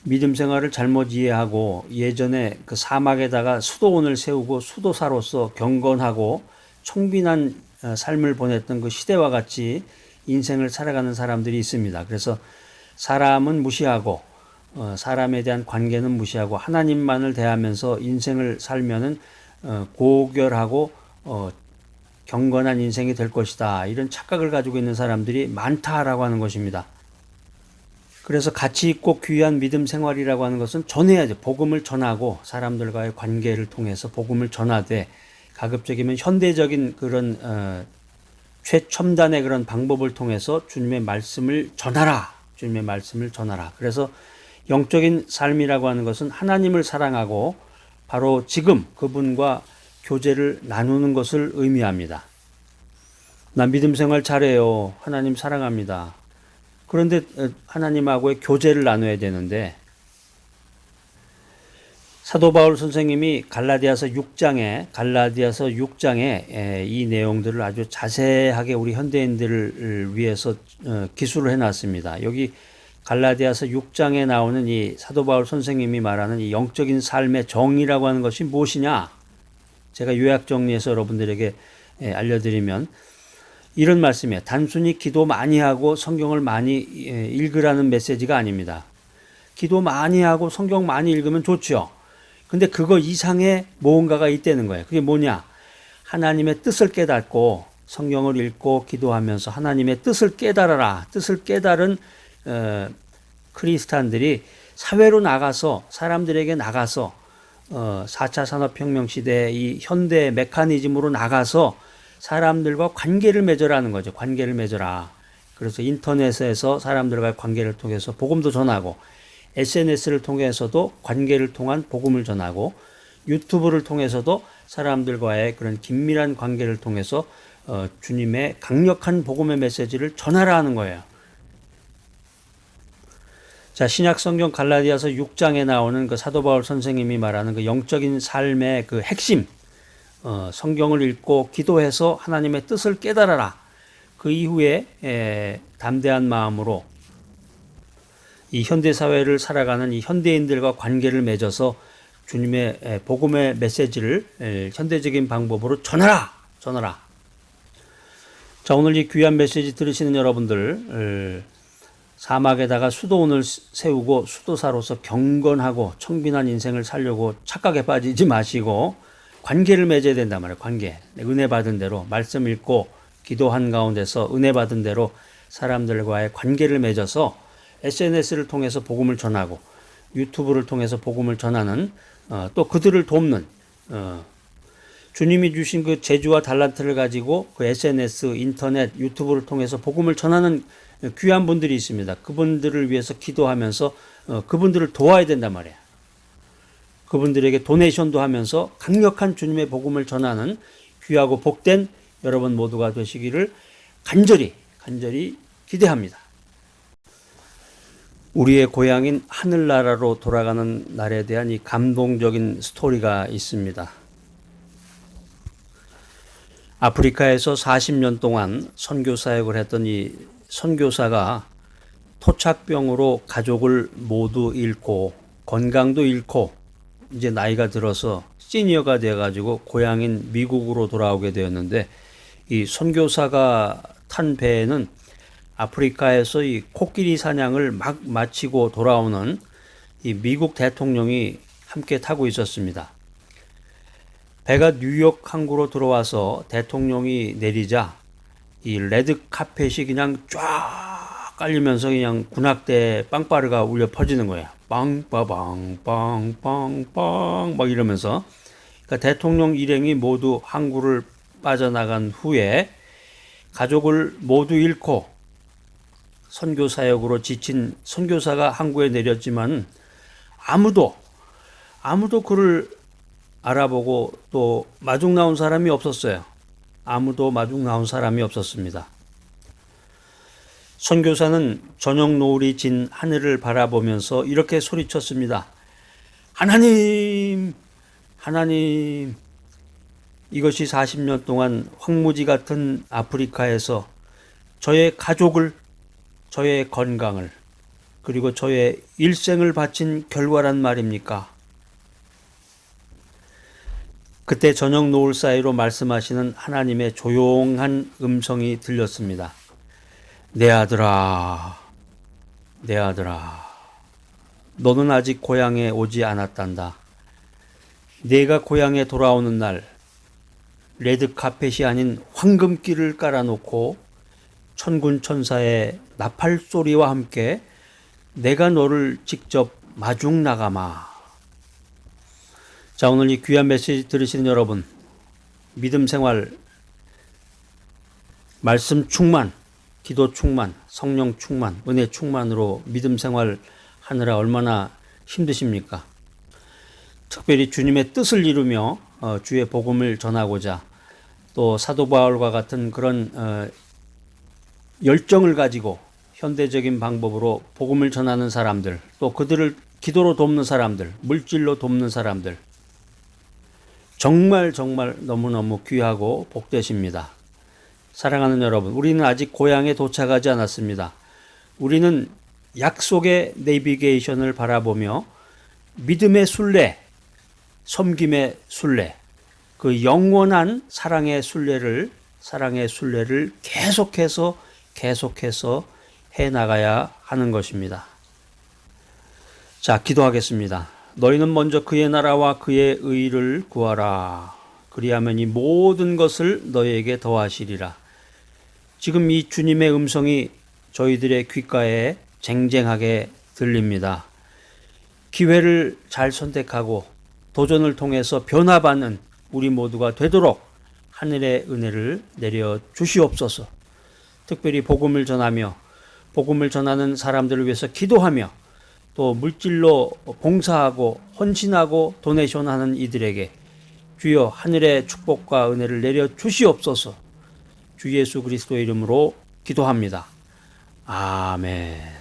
믿음 생활을 잘못 이해하고 예전에 그 사막에다가 수도원을 세우고 수도사로서 경건하고 청빈한 삶을 보냈던 그 시대와 같이 인생을 살아가는 사람들이 있습니다. 그래서 사람은 무시하고 사람에 대한 관계는 무시하고 하나님만을 대하면서 인생을 살면은 고결하고 경건한 인생이 될 것이다. 이런 착각을 가지고 있는 사람들이 많다라고 하는 것입니다. 그래서 가치 있고 귀한 믿음 생활이라고 하는 것은 전해야죠. 복음을 전하고 사람들과의 관계를 통해서 복음을 전하되, 가급적이면 현대적인 그런 최첨단의 그런 방법을 통해서 주님의 말씀을 전하라. 주님의 말씀을 전하라. 그래서 영적인 삶이라고 하는 것은 하나님을 사랑하고 바로 지금 그분과 교제를 나누는 것을 의미합니다. 난 믿음 생활 잘해요. 하나님 사랑합니다. 그런데 하나님하고의 교제를 나눠야 되는데, 사도 바울 선생님이 갈라디아서 6장에 이 내용들을 아주 자세하게 우리 현대인들을 위해서 기술을 해놨습니다. 여기 갈라디아서 6장에 나오는 이 사도 바울 선생님이 말하는 이 영적인 삶의 정의라고 하는 것이 무엇이냐? 제가 요약 정리해서 여러분들에게 알려드리면 이런 말씀이에요. 단순히 기도 많이 하고 성경을 많이 읽으라는 메시지가 아닙니다. 기도 많이 하고 성경 많이 읽으면 좋죠. 근데 그거 이상의 무언가가 있다는 거예요. 그게 뭐냐? 하나님의 뜻을 깨닫고 성경을 읽고 기도하면서 하나님의 뜻을 깨달아라. 뜻을 깨달은 크리스찬들이 사회로 나가서 사람들에게 나가서 4차 산업혁명 시대의 이 현대 메커니즘으로 나가서 사람들과 관계를 맺으라는 거죠. 관계를 맺어라. 그래서 인터넷에서 사람들과의 관계를 통해서 복음도 전하고 SNS를 통해서도 관계를 통한 복음을 전하고 유튜브를 통해서도 사람들과의 그런 긴밀한 관계를 통해서 주님의 강력한 복음의 메시지를 전하라 하는 거예요. 자, 신약 성경 갈라디아서 6장에 나오는 그 사도 바울 선생님이 말하는 그 영적인 삶의 그 핵심, 성경을 읽고 기도해서 하나님의 뜻을 깨달아라. 그 이후에 담대한 마음으로 이 현대 사회를 살아가는 이 현대인들과 관계를 맺어서 주님의 복음의 메시지를 현대적인 방법으로 전하라. 자, 오늘 이 귀한 메시지 들으시는 여러분들, 사막에다가 수도원을 세우고 수도사로서 경건하고 청빈한 인생을 살려고 착각에 빠지지 마시고 관계를 맺어야 된단 말이에요. 관계. 은혜 받은 대로 말씀 읽고 기도한 가운데서 은혜 받은 대로 사람들과의 관계를 맺어서 SNS를 통해서 복음을 전하고 유튜브를 통해서 복음을 전하는 또 그들을 돕는 주님이 주신 그 재주와 달란트를 가지고 그 SNS, 인터넷, 유튜브를 통해서 복음을 전하는 귀한 분들이 있습니다. 그분들을 위해서 기도하면서 그분들을 도와야 된단 말이에요. 그분들에게 도네이션도 하면서 강력한 주님의 복음을 전하는 귀하고 복된 여러분 모두가 되시기를 간절히 기대합니다. 우리의 고향인 하늘나라로 돌아가는 날에 대한 이 감동적인 스토리가 있습니다. 아프리카에서 40년 동안 선교 사역을 했던 이 선교사가 토착병으로 가족을 모두 잃고 건강도 잃고 이제 나이가 들어서 시니어가 돼가지고 고향인 미국으로 돌아오게 되었는데 이 선교사가 탄 배에는 아프리카에서 이 코끼리 사냥을 막 마치고 돌아오는 이 미국 대통령이 함께 타고 있었습니다. 배가 뉴욕 항구로 들어와서 대통령이 내리자 이 레드 카펫이 그냥 쫙 깔리면서 그냥 군악대 빵빠르가 울려 퍼지는 거예요. 빵빠방 빵빵빵 막 이러면서 그러니까 대통령 일행이 모두 항구를 빠져나간 후에 가족을 모두 잃고 선교 사역으로 지친 선교사가 항구에 내렸지만 아무도 그를 알아보고 또 마중 나온 사람이 없었어요. 아무도 마중 나온 사람이 없었습니다. 선교사는 저녁 노을이 진 하늘을 바라보면서 이렇게 소리쳤습니다. 하나님, 이것이 40년 동안 황무지 같은 아프리카에서 저의 가족을, 저의 건강을, 그리고 저의 일생을 바친 결과란 말입니까? 그때 저녁 노을 사이로 말씀하시는 하나님의 조용한 음성이 들렸습니다. 내 아들아, 너는 아직 고향에 오지 않았단다. 내가 고향에 돌아오는 날 레드 카펫이 아닌 황금길을 깔아놓고 천군 천사의 나팔 소리와 함께 내가 너를 직접 마중 나가마. 자, 오늘 이 귀한 메시지 들으시는 여러분, 믿음 생활, 말씀 충만, 기도 충만, 성령 충만, 은혜 충만으로 믿음 생활 하느라 얼마나 힘드십니까? 특별히 주님의 뜻을 이루며 주의 복음을 전하고자 또 사도 바울과 같은 그런 열정을 가지고 현대적인 방법으로 복음을 전하는 사람들, 또 그들을 기도로 돕는 사람들, 물질로 돕는 사람들, 정말 너무너무 귀하고 복되십니다. 사랑하는 여러분, 우리는 아직 고향에 도착하지 않았습니다. 우리는 약속의 내비게이션을 바라보며 믿음의 순례, 섬김의 순례, 그 영원한 사랑의 순례를 계속해서 해나가야 하는 것입니다. 자, 기도하겠습니다. 너희는 먼저 그의 나라와 그의 의를 구하라. 그리하면 이 모든 것을 너희에게 더하시리라. 지금 이 주님의 음성이 저희들의 귓가에 쟁쟁하게 들립니다. 기회를 잘 선택하고 도전을 통해서 변화받는 우리 모두가 되도록 하늘의 은혜를 내려 주시옵소서. 특별히 복음을 전하며 복음을 전하는 사람들을 위해서 기도하며 또 물질로 봉사하고 헌신하고 도네이션하는 이들에게 주여 하늘의 축복과 은혜를 내려 주시옵소서. 주 예수 그리스도의 이름으로 기도합니다. 아멘.